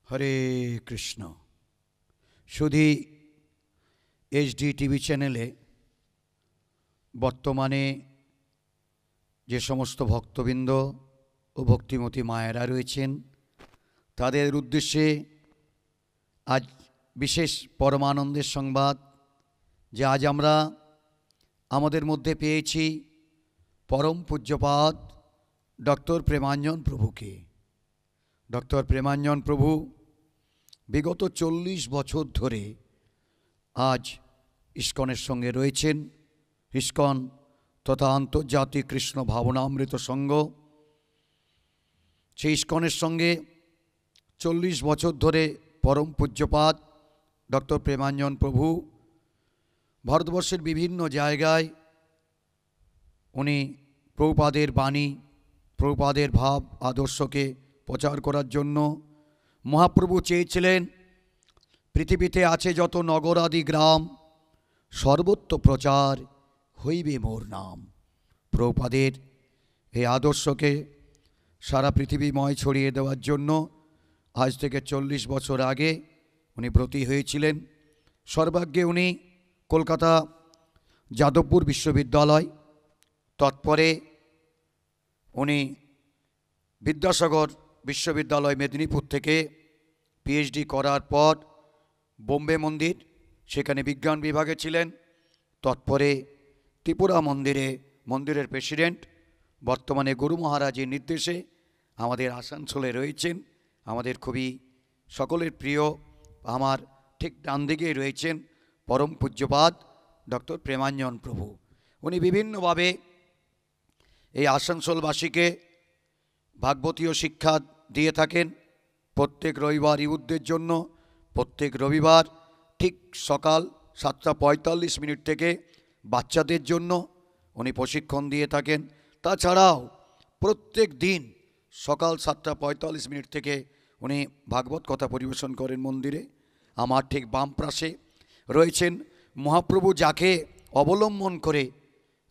হরে কৃষ্ণ। শুধু HD TV চ্যানেলে বর্তমানে যে সমস্ত ভক্তবৃন্দ ও ভক্তিমতী মায়েরা রয়েছেন তাদের উদ্দেশ্যে আজ বিশেষ পরমানন্দের সংবাদ যে আজ আমরা আমাদের মধ্যে পেয়েছি পরম পূজ্যপাদ ডক্টর প্রেমাঞ্জন প্রভুকে। ডক্টর প্রেমাঞ্জন প্রভু বিগত 40 বছর ধরে আজ ইস্কনের সঙ্গে রয়েছেন। ইস্কন তথা আন্তর্জাতিক কৃষ্ণ ভাবনামৃত সংঘ, সেই ইস্কনের সঙ্গে 40 বছর ধরে পরম পূজ্যপাদ ডক্টর প্রেমাঞ্জন প্রভু ভারতবর্ষের বিভিন্ন জায়গায় উনি প্রভুপাদের বাণী, প্রভুপাদের ভাব আদর্শকে প্রচার করার জন্য মহাপ্রভু চেয়েছিলেন পৃথিবীতে আছে যত নগরাদি গ্রাম সর্বত্র প্রচার হইবে মোর নাম। প্রভুপাদের এই আদর্শকে সারা পৃথিবীময় ছড়িয়ে দেওয়ার জন্য আজ থেকে 40 বছর আগে উনি ব্রতী হয়েছিলেন। সর্বাগ্যে উনি কলকাতা যাদবপুর বিশ্ববিদ্যালয়, তৎপরে উনি বিদ্যাসাগর বিশ্ববিদ্যালয় মেদিনীপুর থেকে পিএইচডি করার পর বোম্বে মন্দির, সেখানে বিজ্ঞান বিভাগে ছিলেন। তৎপরে ত্রিপুরা মন্দিরের প্রেসিডেন্ট, বর্তমানে গুরু মহারাজের নির্দেশে আমাদের আসানসোলে রয়েছেন। আমাদের খুবই সকলের প্রিয়, আমার ঠিক ডান দিকেই রয়েছেন পরম পূজ্যপাদ ডক্টর প্রেমাঞ্জন প্রভু। উনি বিভিন্নভাবে এই আসানসোলবাসীকে ভাগবতীয় শিক্ষা দিয়ে থাকেন। প্রত্যেক রবিবার ইউথদের জন্য প্রত্যেক রবিবার ঠিক সকাল 7:45 থেকে বাচ্চাদের জন্য উনি প্রশিক্ষণ দিয়ে থাকেন। তাছাড়াও প্রত্যেক দিন সকাল 7:45 থেকে উনি ভাগবত কথা পরিবেশন করেন মন্দিরে। আমার ঠিক বাম পাশে রয়েছেন মহাপ্রভু, যাকে অবলম্বন করে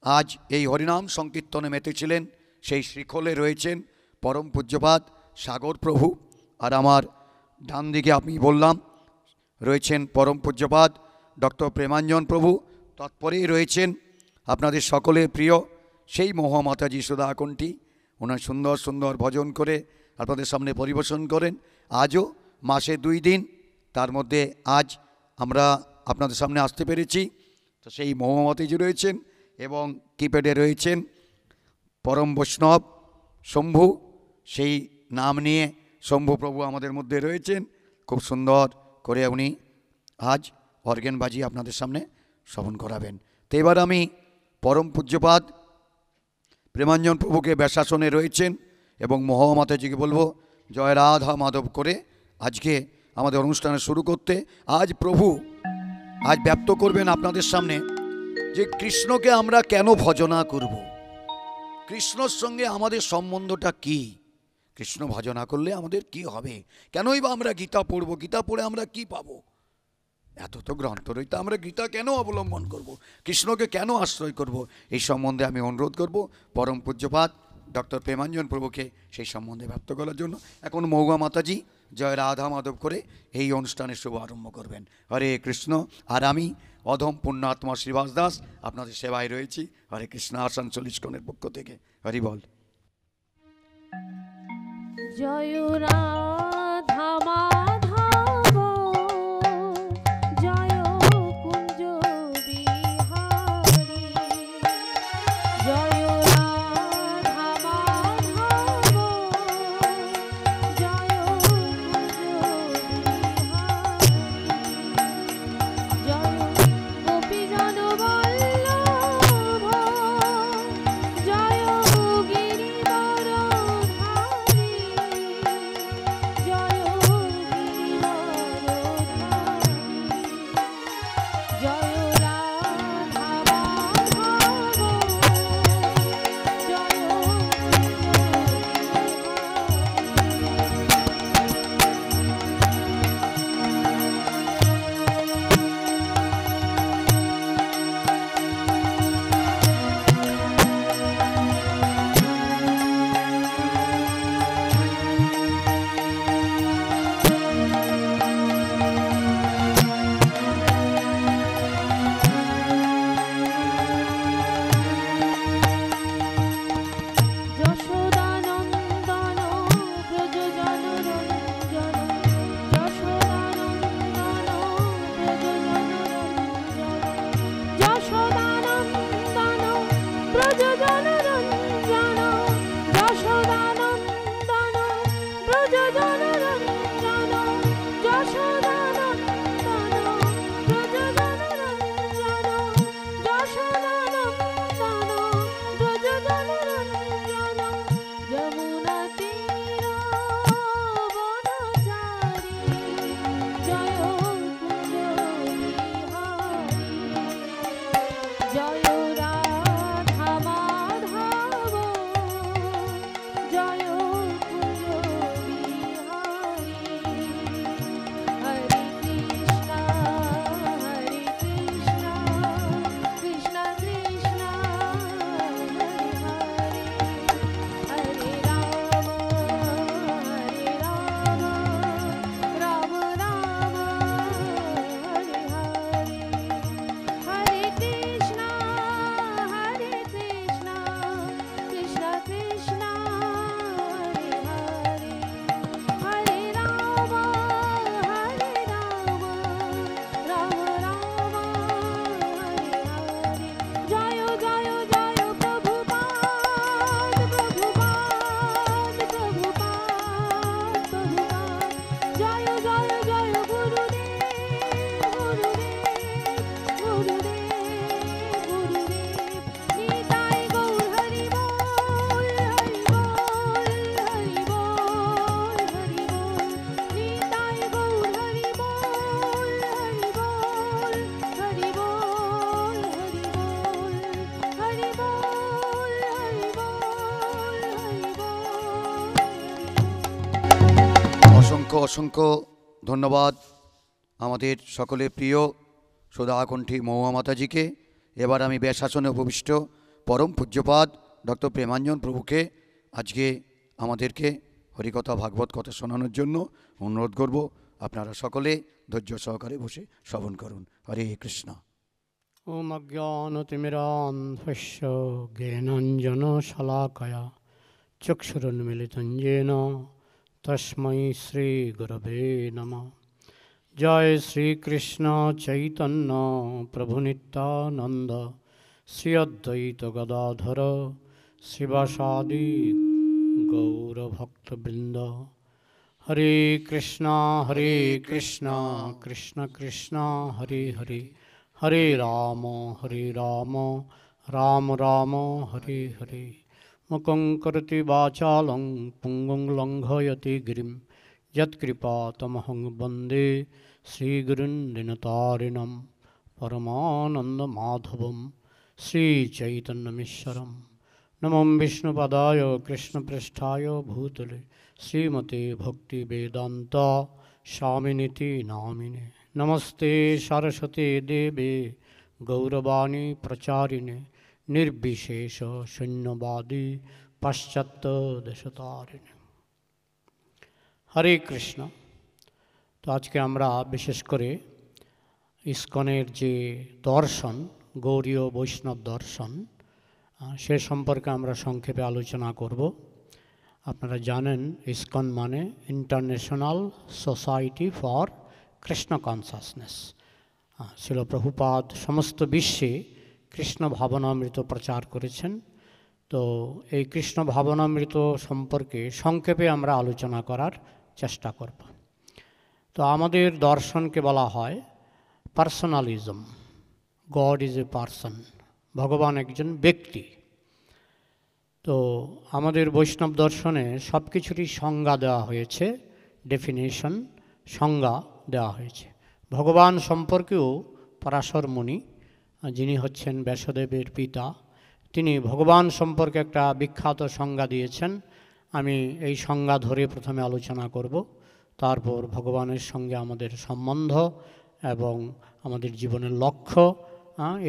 আজ এই হরিনাম সংকীর্তনে মেতেছিলেন, সেই শ্রীখলে রয়েছেন পরম পূজ্যপাদ সাগর প্রভু। আর আমার ডান দিকে আমি বললাম রয়েছেন পরম পূজ্যপাদ ডক্টর প্রেমাঞ্জন প্রভু। তৎপরেই রয়েছেন আপনাদের সকলের প্রিয় সেই মহামাতাজি সুধাকণ্ঠী। ওনার সুন্দর সুন্দর ভজন করে আপনাদের সামনে পরিবেশন করেন। আজও মাসে 2 দিন, তার মধ্যে আজ আমরা আপনাদের সামনে আসতে পেরেছি। তো সেই মহামাতাজি রয়েছেন এবং কিপ্যাডে রয়েছেন পরম বৈষ্ণব শম্ভু, সেই নাম নিয়ে শম্ভু প্রভু আমাদের মধ্যে রয়েছেন। খুব সুন্দর করে উনি আজ অর্গেন বাজিয়ে আপনাদের সামনে শ্রবণ করাবেন। তো এবার আমি পরম পূজ্যপাদ প্রেমাঞ্জন প্রভুকে ব্যাসাসনে রয়েছেন এবং মহামাতাজিকে বলবো জয় রাধা মাধব করে আজকে আমাদের অনুষ্ঠানে শুরু করতে। আজ প্রভু আজ ব্যক্ত করবেন আপনাদের সামনে যে কৃষ্ণকে আমরা কেন ভজনা করব, কৃষ্ণর সঙ্গে আমাদের সম্বন্ধটা কি, কৃষ্ণ ভজনা করলে আমাদের কি হবে, কেনই বা আমরা গীতা পড়ব, গীতা পড়ে আমরা কি পাবো, এত তো গ্রন্থ রইতে আমরা গীতা কেন অবলম্বন করব, কৃষ্ণকে কেন আশ্রয় করব, এই সম্বন্ধে আমি অনুরোধ করব পরম পূজ্যপাদ ডক্টর প্রেমাঞ্জন প্রভুকে সেই সম্বন্ধে ব্যক্ত করার জন্য। এখন মৌগা মাতাজি জয় রাধা মাধব করে এই অনুষ্ঠানের শুভ আরম্ভ করবেন। হরে কৃষ্ণ। আর আমি অধম পুণ্যাত্মা শ্রীবাস দাস আপনাদের সেবায় রয়েছি। হরে কৃষ্ণ, আসানসোল ইস্কনের পক্ষ থেকে হরি বল। জয় রাধা মাধব জয় কুঞ্জ বিহারী, জয় রাধা মাধব জয় কুঞ্জ বিহারী, জয় গোপীজন বল্লভ জয় গিরিবর ধারী, জয় অসংখ্য অসংখ্য ধন্যবাদ আমাদের সকলের প্রিয় সুধাকণ্ঠী মহুয়া মাতাজিকে। এবার আমি ব্যাসাসনে উপবিষ্ট পরম পূজ্যপাদ ডক্টর প্রেমাঞ্জন প্রভুকে আজকে আমাদেরকে হরিকথা ভাগবত কথা শোনানোর জন্য অনুরোধ করব। আপনারা সকলে ধৈর্য সহকারে বসে শ্রবণ করুন। হরে কৃষ্ণ। ওম অজ্ঞানতিমিরান্ধস্য জ্ঞানাঞ্জনশলাকয়া চক্ষুরুন্মিলিतं येन তস্मै শ্রীগুরবে নমঃ। জয় শ্রীকৃষ্ণ চৈতন্য প্রভু নিত্যানন্দ শ্রী অদ্বৈত গদাধর শ্রীবাসাদি গৌরভক্তবৃন্দ। হরে কৃষ্ণ কৃষ্ণ কৃষ্ণ হরে হরে, হরে রাম রাম রাম হরে হরে। মুখং করতি বাচালং পুঙ্গং লঙ্ঘয়তি গিরিম যৎকৃপাতমহং বন্দে শ্রীগুরুন দীনতারিণম পরমানন্দ মাধবম শ্রীচৈতন্যমীশ্বরম। নমো বিষ্ণুপদায় কৃষ্ণপৃষ্ঠায় ভূতলে শ্রীমতে ভক্তিবেদান্ত স্বামিনীতি নামিনে। নমস্তে সরস্বতী দেবে গৌরবাণী প্রচারিণে নির্বিশেষ শূন্যবাদী পাশ্চাত্য দেশতারিণে। হরে কৃষ্ণ। তো আজকে আমরা বিশেষ করে ইস্কনের যে দর্শন, গৌড়ীয় বৈষ্ণব দর্শন, সে সম্পর্কে আমরা সংক্ষেপে আলোচনা করব। আপনারা জানেন ইস্কন মানে international society for Krishna consciousness. শিল প্রভুপাদ সমস্ত বিশ্বে কৃষ্ণ ভাবনামৃত প্রচার করেছেন। তো এই কৃষ্ণ ভাবনামৃত সম্পর্কে সংক্ষেপে আমরা আলোচনা করার চেষ্টা করব। তো আমাদের দর্শনকে বলা হয় পার্সোনালিজম। গড ইজ এ পার্সন, ভগবান একজন ব্যক্তি। তো আমাদের বৈষ্ণব দর্শনে সব কিছুরই সংজ্ঞা দেওয়া হয়েছে, ডেফিনেশন, সংজ্ঞা দেওয়া হয়েছে। ভগবান সম্পর্কেও পরাশর মুনি, যিনি হচ্ছেন ব্যাসদেবের পিতা, তিনি ভগবান সম্পর্কে একটা বিখ্যাত সংজ্ঞা দিয়েছেন। আমি এই সংজ্ঞা ধরে প্রথমে আলোচনা করব, তারপর ভগবানের সঙ্গে আমাদের সম্বন্ধ এবং আমাদের জীবনের লক্ষ্য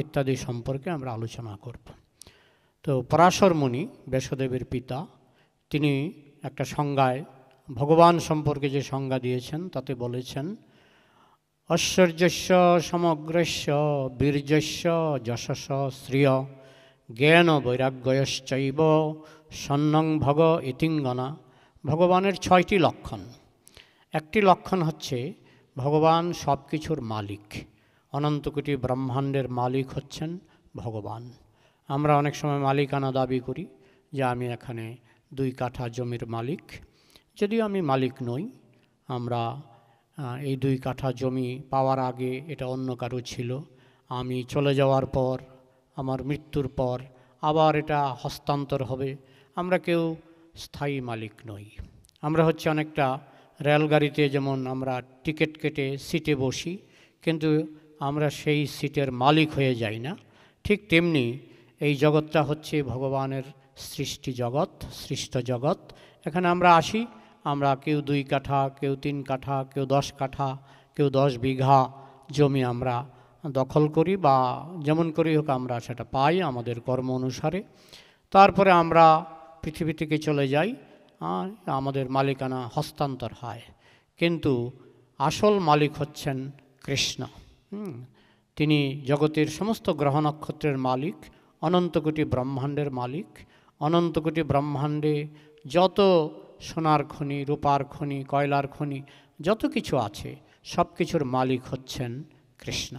ইত্যাদি সম্পর্কে আমরা আলোচনা করব। তো পরাশর মুনি, ব্যাসদেবের পিতা, তিনি একটা সংজ্ঞায় ভগবান সম্পর্কে যে সংজ্ঞা দিয়েছেন তাতে বলেছেন, ঐশ্বর্যস্য সমগ্রস্য বীর্যস্য যশস শ্রিয় জ্ঞান বৈরাগ্যশ্চৈব সন্নং ভগ ইতিঙ্গনা। ভগবানের 6টি লক্ষণ। একটি লক্ষণ হচ্ছে ভগবান সব কিছুর মালিক, অনন্তকোটি ব্রহ্মাণ্ডের মালিক হচ্ছেন ভগবান। আমরা অনেক সময় মালিকানা দাবি করি যে আমি এখানে 2 কাঠা জমির মালিক, যদিও আমি মালিক নই। আমরা এই 2 কাঠা জমি পাওয়ার আগে এটা অন্য কারো ছিল, আমি চলে যাওয়ার পর, আমার মৃত্যুর পর আবার এটা হস্তান্তর হবে। আমরা কেউ স্থায়ী মালিক নই। আমরা হচ্ছে অনেকটা রেলগাড়িতে যেমন আমরা টিকিট কেটে সিটে বসি, কিন্তু আমরা সেই সিটের মালিক হয়ে যাই না। ঠিক তেমনি এই জগৎটা হচ্ছে ভগবানের সৃষ্টি জগৎ, সৃষ্ট জগৎ। এখানে আমরা আসি, আমরা কেউ 2 কাঠা, কেউ 3 কাঠা, কেউ 10 কাঠা, কেউ 10 বিঘা জমি আমরা দখল করি, বা যেমন করেই হোক আমরা সেটা পাই আমাদের কর্ম অনুসারে। তারপরে আমরা পৃথিবী থেকে চলে যাই, আমাদের মালিকানা হস্তান্তর হয়। কিন্তু আসল মালিক হচ্ছেন কৃষ্ণ। তিনি জগতের সমস্ত গ্রহ নক্ষত্রের মালিক, অনন্তকোটি ব্রহ্মাণ্ডের মালিক। অনন্তকোটি ব্রহ্মাণ্ডে যত সোনার খনি, রূপার খনি, কয়লার খনি, যত কিছু আছে সব কিছুর মালিক হচ্ছেন কৃষ্ণ।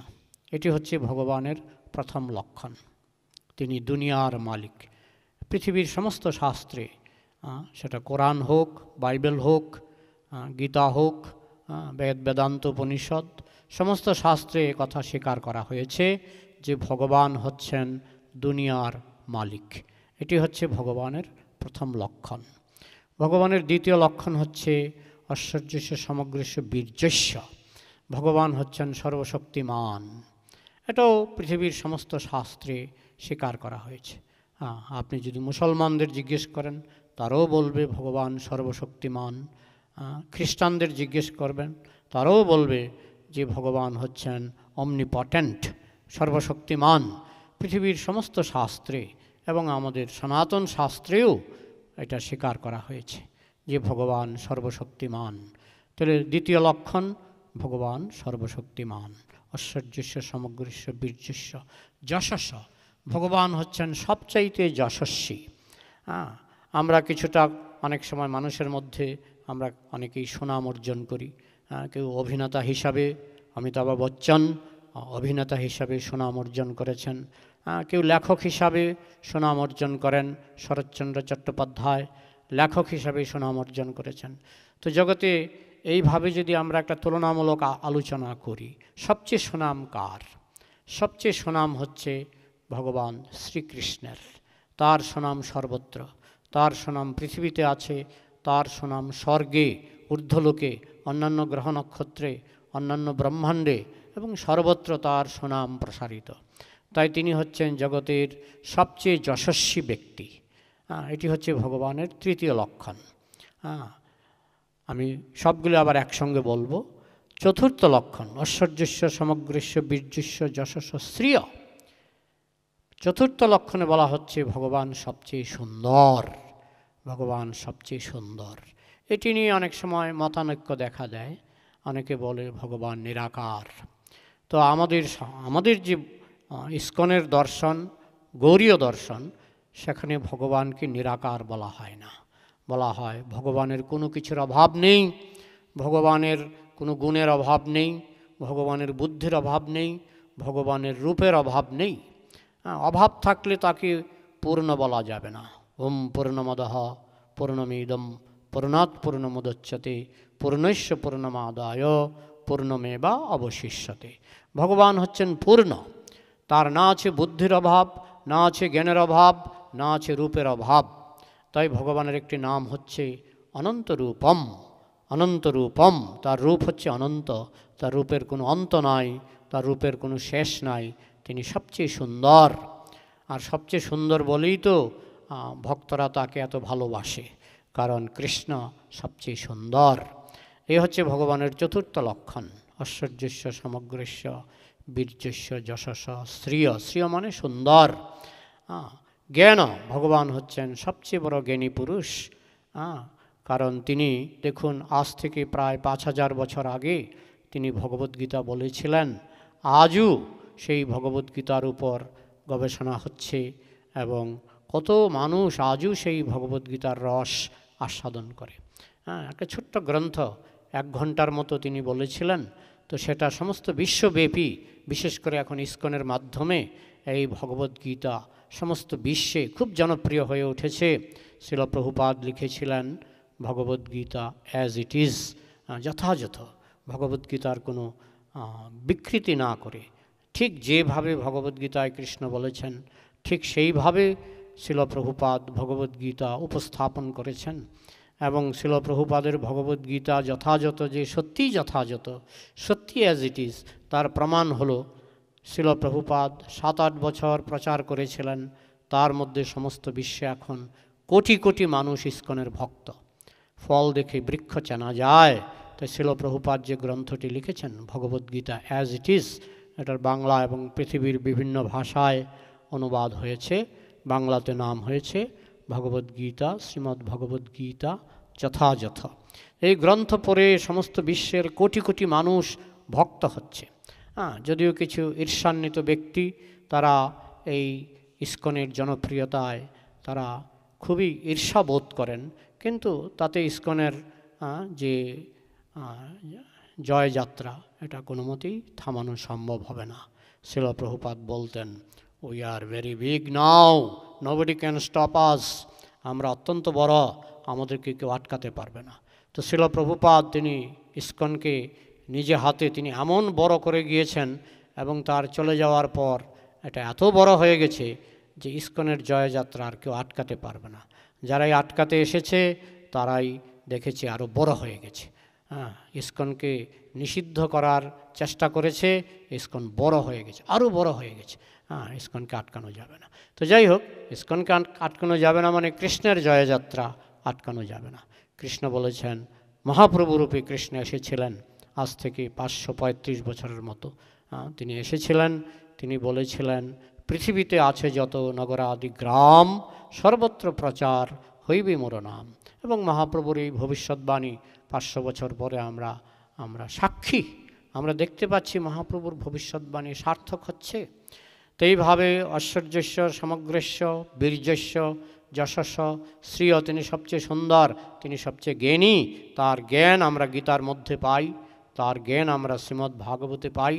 এটি হচ্ছে ভগবানের প্রথম লক্ষণ। তিনি দুনিয়ার মালিক। পৃথিবীর সমস্ত শাস্ত্রে, সেটা কোরআন হোক, বাইবেল হোক, গীতা হোক, বেদ বেদান্ত উপনিষদ, সমস্ত শাস্ত্রে কথা স্বীকার করা হয়েছে যে ভগবান হচ্ছেন দুনিয়ার মালিক। এটি হচ্ছে ভগবানের প্রথম লক্ষণ। ভগবানের দ্বিতীয় লক্ষণ হচ্ছে ঐশ্বর্যস্য সমগ্রস্য বীর্যস্য। ভগবান হচ্ছেন সর্বশক্তিমান। এটাও পৃথিবীর সমস্ত শাস্ত্রে স্বীকার করা হয়েছে। আপনি যদি মুসলমানদের জিজ্ঞেস করেন, তারাও বলবে ভগবান সর্বশক্তিমান। খ্রিস্টানদের জিজ্ঞেস করবেন, তারাও বলবে যে ভগবান হচ্ছেন অমনিপটেন্ট, সর্বশক্তিমান। পৃথিবীর সমস্ত শাস্ত্রে এবং আমাদের সনাতন শাস্ত্রেও এটা স্বীকার করা হয়েছে যে ভগবান সর্বশক্তিমান। তাহলে দ্বিতীয় লক্ষণ, ভগবান সর্বশক্তিমান। ঐশ্বর্যস্য সমগ্রস্য বীর্যস্য যশস্য, ভগবান হচ্ছেন সবচাইতে যশস্বী। আমরা কিছুটা অনেক সময় মানুষের মধ্যে আমরা অনেকেই সুনাম অর্জন করি। কেউ অভিনেতা হিসাবে, অমিতাভ বচ্চন অভিনেতা হিসাবে সুনাম অর্জন করেছেন, কেউ লেখক হিসাবে সুনাম অর্জন করেন, শরৎচন্দ্র চট্টোপাধ্যায় লেখক হিসাবে সুনাম অর্জন করেছেন। তো জগতে এইভাবে যদি আমরা একটা তুলনামূলক আলোচনা করি, সবচেয়ে সুনাম কার? সবচেয়ে সুনাম হচ্ছে ভগবান শ্রীকৃষ্ণের। তার সুনাম সর্বত্র, তার সুনাম পৃথিবীতে আছে, তার সুনাম স্বর্গে, ঊর্ধ্বলোকে, অন্যান্য গ্রহ নক্ষত্রে, অন্যান্য ব্রহ্মাণ্ডে এবং সর্বত্র তার সুনাম প্রসারিত। তাই তিনি হচ্ছেন জগতের সবচেয়ে যশস্বী ব্যক্তি। এটি হচ্ছে ভগবানের তৃতীয় লক্ষণ। আমি সবগুলো আবার একসঙ্গে বলবো। চতুর্থ লক্ষণ, ঐশ্বর্যস্য সমগ্রস্য বীর্যস্য যশস্য শ্রিয়। চতুর্থ লক্ষণে বলা হচ্ছে ভগবান সবচেয়ে সুন্দর, ভগবান সবচেয়ে সুন্দর। এটি নিয়ে অনেক সময় মতানৈক্য দেখা দেয়। অনেকে বলে ভগবান নিরাকার। তো আমাদের যে ইস্কনের দর্শন, গৌড়ীয় দর্শন, সেখানে ভগবানকে নিরাকার বলা হয় না, বলা হয় ভগবানের কোনো কিছুর অভাব নেই, ভগবানের কোনো গুণের অভাব নেই, ভগবানের বুদ্ধির অভাব নেই, ভগবানের রূপের অভাব নেই। অভাব থাকলে তাকে পূর্ণ বলা যাবে না। ওম পূর্ণমদঃ পূর্ণমিদম পূর্ণাৎ পূর্ণমুদচ্যতে পূর্ণস্য পূর্ণমাদায় পূর্ণমেবা অবশিষ্যতে। ভগবান হচ্ছেন পূর্ণ। তার না আছে বুদ্ধির অভাব, না আছে জ্ঞানের অভাব, না আছে রূপের অভাব। তাই ভগবানের একটি নাম হচ্ছে অনন্ত রূপম। অনন্ত রূপম, তার রূপ হচ্ছে অনন্ত, তার রূপের কোনো অন্ত নাই, তার রূপের কোনো শেষ নাই। তিনি সবচেয়ে সুন্দর। আর সবচেয়ে সুন্দর বলেই তো ভক্তরা তাকে এত ভালোবাসে, কারণ কৃষ্ণ সবচেয়ে সুন্দর। এই হচ্ছে ভগবানের চতুর্থ লক্ষণ, ঐশ্বর্যস্য সমগ্রস্য বীর্যস্য যশস্য শ্রিয়। শ্রিয় মানে সুন্দর। জ্ঞান, ভগবান হচ্ছেন সবচেয়ে বড় জ্ঞানী পুরুষ। কারণ তিনি দেখুন, আজ থেকে প্রায় 5000 বছর আগে তিনি ভগবদ্গীতা বলেছিলেন। আজও সেই ভগবদ্গীতার উপর গবেষণা হচ্ছে এবং কত মানুষ আজও সেই ভগবদ্গীতার রস আস্বাদন করে। একটা ছোট্ট গ্রন্থ, 1 ঘন্টার মতো তিনি বলেছিলেন। তো সেটা সমস্ত বিশ্বব্যাপী, বিশেষ করে এখন ইস্কনের মাধ্যমে এই ভগবদ্গীতা সমস্ত বিশ্বে খুব জনপ্রিয় হয়ে উঠেছে। শ্রীল প্রভুপাদ লিখেছিলেন ভগবদ্গীতা অ্যাজ ইট ইজ, যথাযথ ভগবদ্গীতার কোনো বিকৃতি না করে, ঠিক যেভাবে ভগবদ্গীতায় কৃষ্ণ বলেছেন ঠিক সেইভাবে শ্রীল প্রভুপাদ ভগবদ্গীতা উপস্থাপন করেছেন। এবং শ্রীল প্রভুপাদের ভগবদ্গীতা যথাযথ, যে সত্যিই যথাযথ, সত্যি অ্যাজ ইট ইজ, তার প্রমাণ হলো শ্রীল প্রভুপাদ 7-8 বছর প্রচার করেছিলেন। তার মধ্যে সমস্ত বিশ্বে এখন কোটি কোটি মানুষ ইস্কনের ভক্ত। ফল দেখে বৃক্ষ চেনা যায়। তাই শ্রীল প্রভুপাদ যে গ্রন্থটি লিখেছেন ভগবদ্গীতা অ্যাজ ইট ইজ, এটার বাংলা এবং পৃথিবীর বিভিন্ন ভাষায় অনুবাদ হয়েছে। বাংলাতে নাম হয়েছে ভগবদ্গীতা, শ্রীমদ্ ভগবদ্গীতা যথাযথ। এই গ্রন্থ পড়ে সমস্ত বিশ্বের কোটি কোটি মানুষ ভক্ত হচ্ছে। যদিও কিছু ঈর্ষান্বিত ব্যক্তি, তারা এই ইস্কনের জনপ্রিয়তায় তারা খুবই ঈর্ষাবোধ করেন, কিন্তু তাতে ইস্কনের যে জয়যাত্রা, এটা কোনো মতেই থামানো সম্ভব হবে না। শ্রীল প্রভুপাদ বলতেন, we are very big now, nobody can stop আস। আমরা অত্যন্ত বড়, আমাদেরকে কেউ আটকাতে পারবে না। তো শ্রীল প্রভুপাদ তিনি ইস্কনকে নিজে হাতে তিনি এমন বড় করে গিয়েছেন এবং তার চলে যাওয়ার পর এটা এত বড় হয়ে গেছে যে ইস্কনের জয়যাত্রা আর কেউ আটকাতে পারবে না। যারাই আটকাতে এসেছে তারাই দেখেছে আরও বড় হয়ে গেছে। ইস্কনকে নিষিদ্ধ করার চেষ্টা করেছে, ইস্কন বড় হয়ে গেছে, আরও বড় হয়ে গেছে। ইস্কনকে আটকানো যাবে না। তো যাই হোক, ইস্কনকে আটকানো যাবে না মানে কৃষ্ণের জয়যাত্রা আটকানো যাবে না। কৃষ্ণ বলেছেন, মহাপ্রভুরূপে কৃষ্ণ এসেছিলেন আজ থেকে 535 বছরের মতো। তিনি এসেছিলেন, তিনি বলেছিলেন পৃথিবীতে আছে যত নগরাদি গ্রাম সর্বত্র প্রচার হইবে মোর নাম। এবং মহাপ্রভুর এই ভবিষ্যৎবাণী 500 বছর পরে আমরা সাক্ষী, আমরা দেখতে পাচ্ছি মহাপ্রভুর ভবিষ্যৎবাণী সার্থক হচ্ছে। তো এইভাবে ঐশ্বর্যস্য সমগ্রস্য বীর্যস্য যশস্য শ্রীয়, তিনি সবচেয়ে সুন্দর, তিনি সবচেয়ে জ্ঞানী। তার জ্ঞান আমরা গীতার মধ্যে পাই, তার জ্ঞান আমরা শ্রীমদ্ ভাগবতে পাই,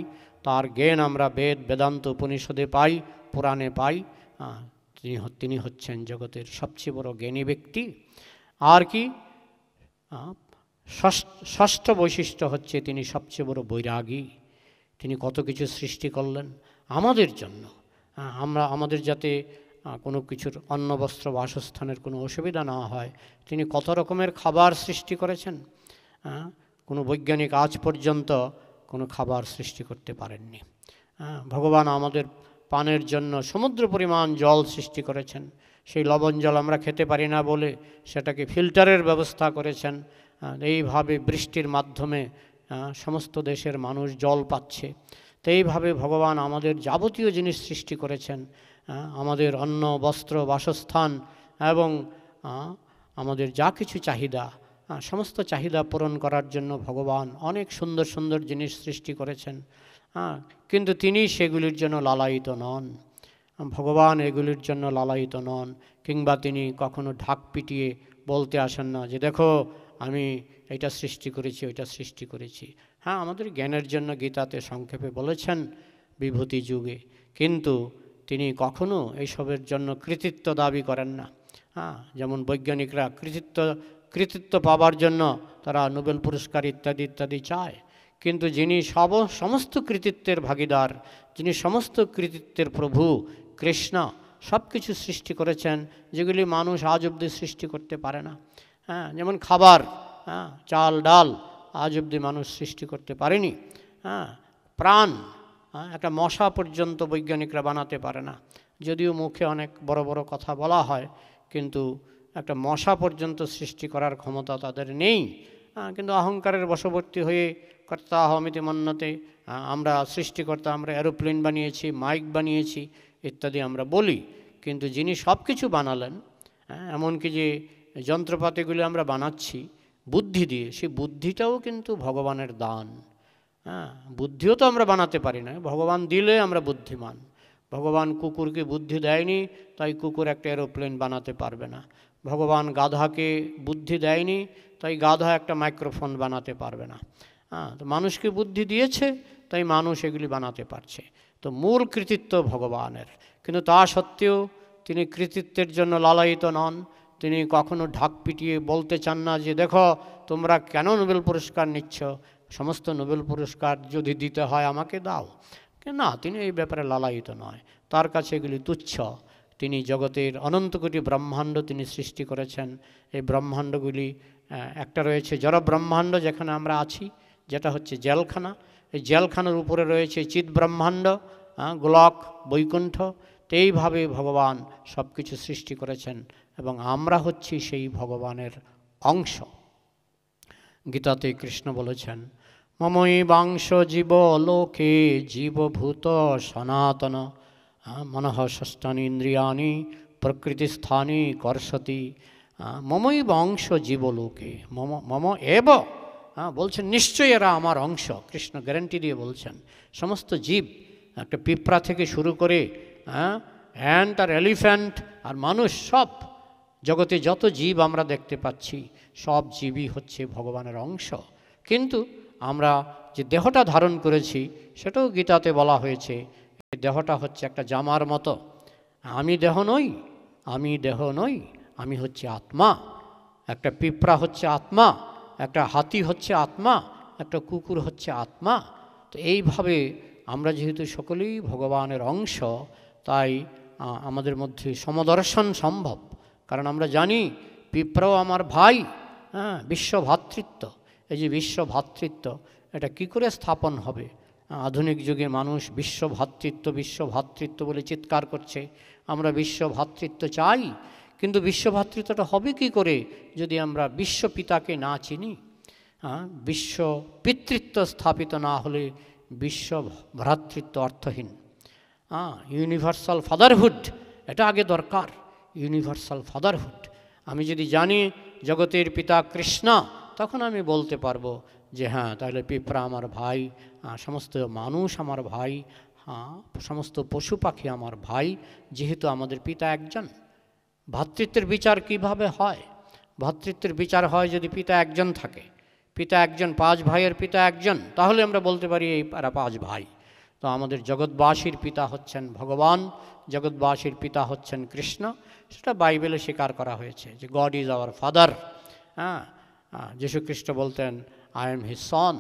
তার জ্ঞান আমরা বেদ বেদান্ত উপনিষদে পাই, পুরাণে পাই। তিনি হচ্ছেন জগতের সবচেয়ে বড় জ্ঞানী ব্যক্তি। আর কি ষষ্ঠ বৈশিষ্ট্য হচ্ছে তিনি সবচেয়ে বড় বৈরাগী। তিনি কত কিছু সৃষ্টি করলেন আমাদের জন্য, আমাদের যাতে কোনো কিছুর অন্ন বস্ত্র বাসস্থানের কোনো অসুবিধা না হয়। তিনি কত রকমের খাবার সৃষ্টি করেছেন, কোনো বৈজ্ঞানিক আজ পর্যন্ত কোনো খাবার সৃষ্টি করতে পারেননি। ভগবান আমাদের পানের জন্য সমুদ্র পরিমাণ জল সৃষ্টি করেছেন। সেই লবণ জল আমরা খেতে পারি না বলে সেটাকে ফিল্টারের ব্যবস্থা করেছেন। এইভাবে বৃষ্টির মাধ্যমে সমস্ত দেশের মানুষ জল পাচ্ছে। তো এইভাবে ভগবান আমাদের যাবতীয় জিনিস সৃষ্টি করেছেন। আমাদের অন্ন বস্ত্র বাসস্থান এবং আমাদের যা কিছু চাহিদা, সমস্ত চাহিদা পূরণ করার জন্য ভগবান অনেক সুন্দর সুন্দর জিনিস সৃষ্টি করেছেন। কিন্তু তিনি সেগুলির জন্য লালায়িত নন। ভগবান এগুলির জন্য লালায়িত নন, কিংবা তিনি কখনো ঢাক পিটিয়ে বলতে আসেন না যে দেখো আমি এটা সৃষ্টি করেছি, ওইটা সৃষ্টি করেছি। হ্যাঁ, আমাদের জ্ঞানের জন্য গীতাতে সংক্ষেপে বলেছেন বিভূতি যুগে, কিন্তু তিনি কখনো এইসবের জন্য কৃতিত্ব দাবি করেন না। যেমন বৈজ্ঞানিকরা কৃতিত্ব পাবার জন্য তারা নোবেল পুরস্কার ইত্যাদি ইত্যাদি চায়, কিন্তু যিনি সমস্ত কৃতিত্বের ভাগীদার, যিনি সমস্ত কৃতিত্বের প্রভু কৃষ্ণ, সব কিছু সৃষ্টি করেছেন যেগুলি মানুষ আজ অবধি সৃষ্টি করতে পারে না। যেমন খাবার, চাল ডাল আজ অবধি মানুষ সৃষ্টি করতে পারেনি। প্রাণ, একটা মশা পর্যন্ত বৈজ্ঞানিকরা বানাতে পারে না। যদিও মুখে অনেক বড় বড় কথা বলা হয়, কিন্তু একটা মশা পর্যন্ত সৃষ্টি করার ক্ষমতা তাদের নেই। কিন্তু অহংকারের বশবর্তী হয়ে কর্তা হমিতি মন্যতে, আমরা সৃষ্টিকর্তা, আমরা এরোপ্লেন বানিয়েছি, মাইক বানিয়েছি ইত্যাদি আমরা বলি। কিন্তু যিনি সব কিছু বানালেন, এমনকি যে যন্ত্রপাতিগুলি আমরা বানাচ্ছি বুদ্ধি দিয়ে, সেই বুদ্ধিটাও কিন্তু ভগবানের দান। বুদ্ধিও তো আমরা বানাতে পারি না, ভগবান দিলে আমরা বুদ্ধিমান। ভগবান কুকুরকে বুদ্ধি দেয়নি, তাই কুকুর একটা এরোপ্লেন বানাতে পারবে না। ভগবান গাধাকে বুদ্ধি দেয়নি, তাই গাধা একটা মাইক্রোফোন বানাতে পারবে না। তো মানুষকে বুদ্ধি দিয়েছে, তাই মানুষ এগুলি বানাতে পারছে। তো মূল কৃতিত্ব ভগবানের, কিন্তু তা সত্ত্বেও তিনি কৃতিত্বের জন্য লালায়িত নন। তিনি কখনো ঢাক পিটিয়ে বলতে চান না যে দেখো তোমরা কেন নোবেল পুরস্কার নিচ্ছ, সমস্ত নোবেল পুরস্কার যদি দিতে হয় আমাকে দাও। না, তিনি এই ব্যাপারে লালায়িত নয়, তার কাছে এগুলি তুচ্ছ। তিনি জগতের অনন্ত কোটি ব্রহ্মাণ্ড তিনি সৃষ্টি করেছেন। এই ব্রহ্মাণ্ডগুলি একটা রয়েছে জড় ব্রহ্মাণ্ড, যেখানে আমরা আছি, যেটা হচ্ছে জেলখানা। এই জেলখানার উপরে রয়েছে চিৎ ব্রহ্মাণ্ড, গোলক, বৈকুণ্ঠ। তো এইভাবে ভগবান সব কিছু সৃষ্টি করেছেন এবং আমরা হচ্ছি সেই ভগবানের অংশ। গীতাতে কৃষ্ণ বলেছেন মমই বাংশ জীব লোকে জীবভূত সনাতন মনঃ ষষ্ঠানি ইন্দ্রিয়ানি প্রকৃতিস্থানি কর্ষতি। মমই বাংশ জীবলোকে, মম এব, বলছেন নিশ্চয়ই এরা আমার অংশ। কৃষ্ণ গ্যারান্টি দিয়ে বলছেন সমস্ত জীব, একটা পিঁপড়া থেকে শুরু করে অ্যান্ট আর এলিফ্যান্ট আর মানুষ, সব জগতে যত জীব আমরা দেখতে পাচ্ছি সব জীবই হচ্ছে ভগবানের অংশ। কিন্তু আমরা যে দেহটা ধারণ করেছি সেটাও গীতাতে বলা হয়েছে, এই দেহটা হচ্ছে একটা জামার মতো। আমি দেহ নই, আমি দেহ নই, আমি হচ্ছে আত্মা। একটা পিঁপড়া হচ্ছে আত্মা, একটা হাতি হচ্ছে আত্মা, একটা কুকুর হচ্ছে আত্মা। তো এইভাবে আমরা যেহেতু সকলেই ভগবানের অংশ, তাই আমাদের মধ্যে সমদর্শন সম্ভব। কারণ আমরা জানি পিঁপড়াও আমার ভাই। বিশ্ব ভ্রাতৃত্ব, এই যে বিশ্ব ভ্রাতৃত্ব, এটা কী করে স্থাপন হবে? আধুনিক যুগে মানুষ বিশ্ব ভ্রাতৃত্ব বলে চিৎকার করছে। আমরা বিশ্ব ভ্রাতৃত্ব চাই, কিন্তু বিশ্ব ভ্রাতৃত্বটা হবে কী করে যদি আমরা বিশ্ব পিতাকে না চিনি? বিশ্ব পিতৃত্ব স্থাপিত না হলে বিশ্ব ভ্রাতৃত্ব অর্থহীন। ইউনিভার্সাল ফাদারহুড এটা আগে দরকার, ইউনিভার্সাল ফাদারহুড। আমি যদি জানি জগতের পিতা কৃষ্ণ, তখন আমি বলতে পারবো যে হ্যাঁ, তাহলে পিঁপড়া আমার ভাই, সমস্ত মানুষ আমার ভাই, সমস্ত পশু পাখি আমার ভাই, যেহেতু আমাদের পিতা একজন। ভ্রাতৃত্বের বিচার কিভাবে হয়? ভ্রাতৃত্বের বিচার হয় যদি পিতা একজন থাকে, পিতা একজন, 5 ভাইয়ের পিতা একজন, তাহলে আমরা বলতে পারি এই এরা 5 ভাই। তো আমাদের জগৎবাসীর পিতা হচ্ছেন ভগবান, জগৎবাসীর পিতা হচ্ছেন কৃষ্ণ। সেটা বাইবেলে স্বীকার করা হয়েছে যে গড ইজ আওয়ার ফাদার। যীশু খ্রিস্ট বলতেন I am his son,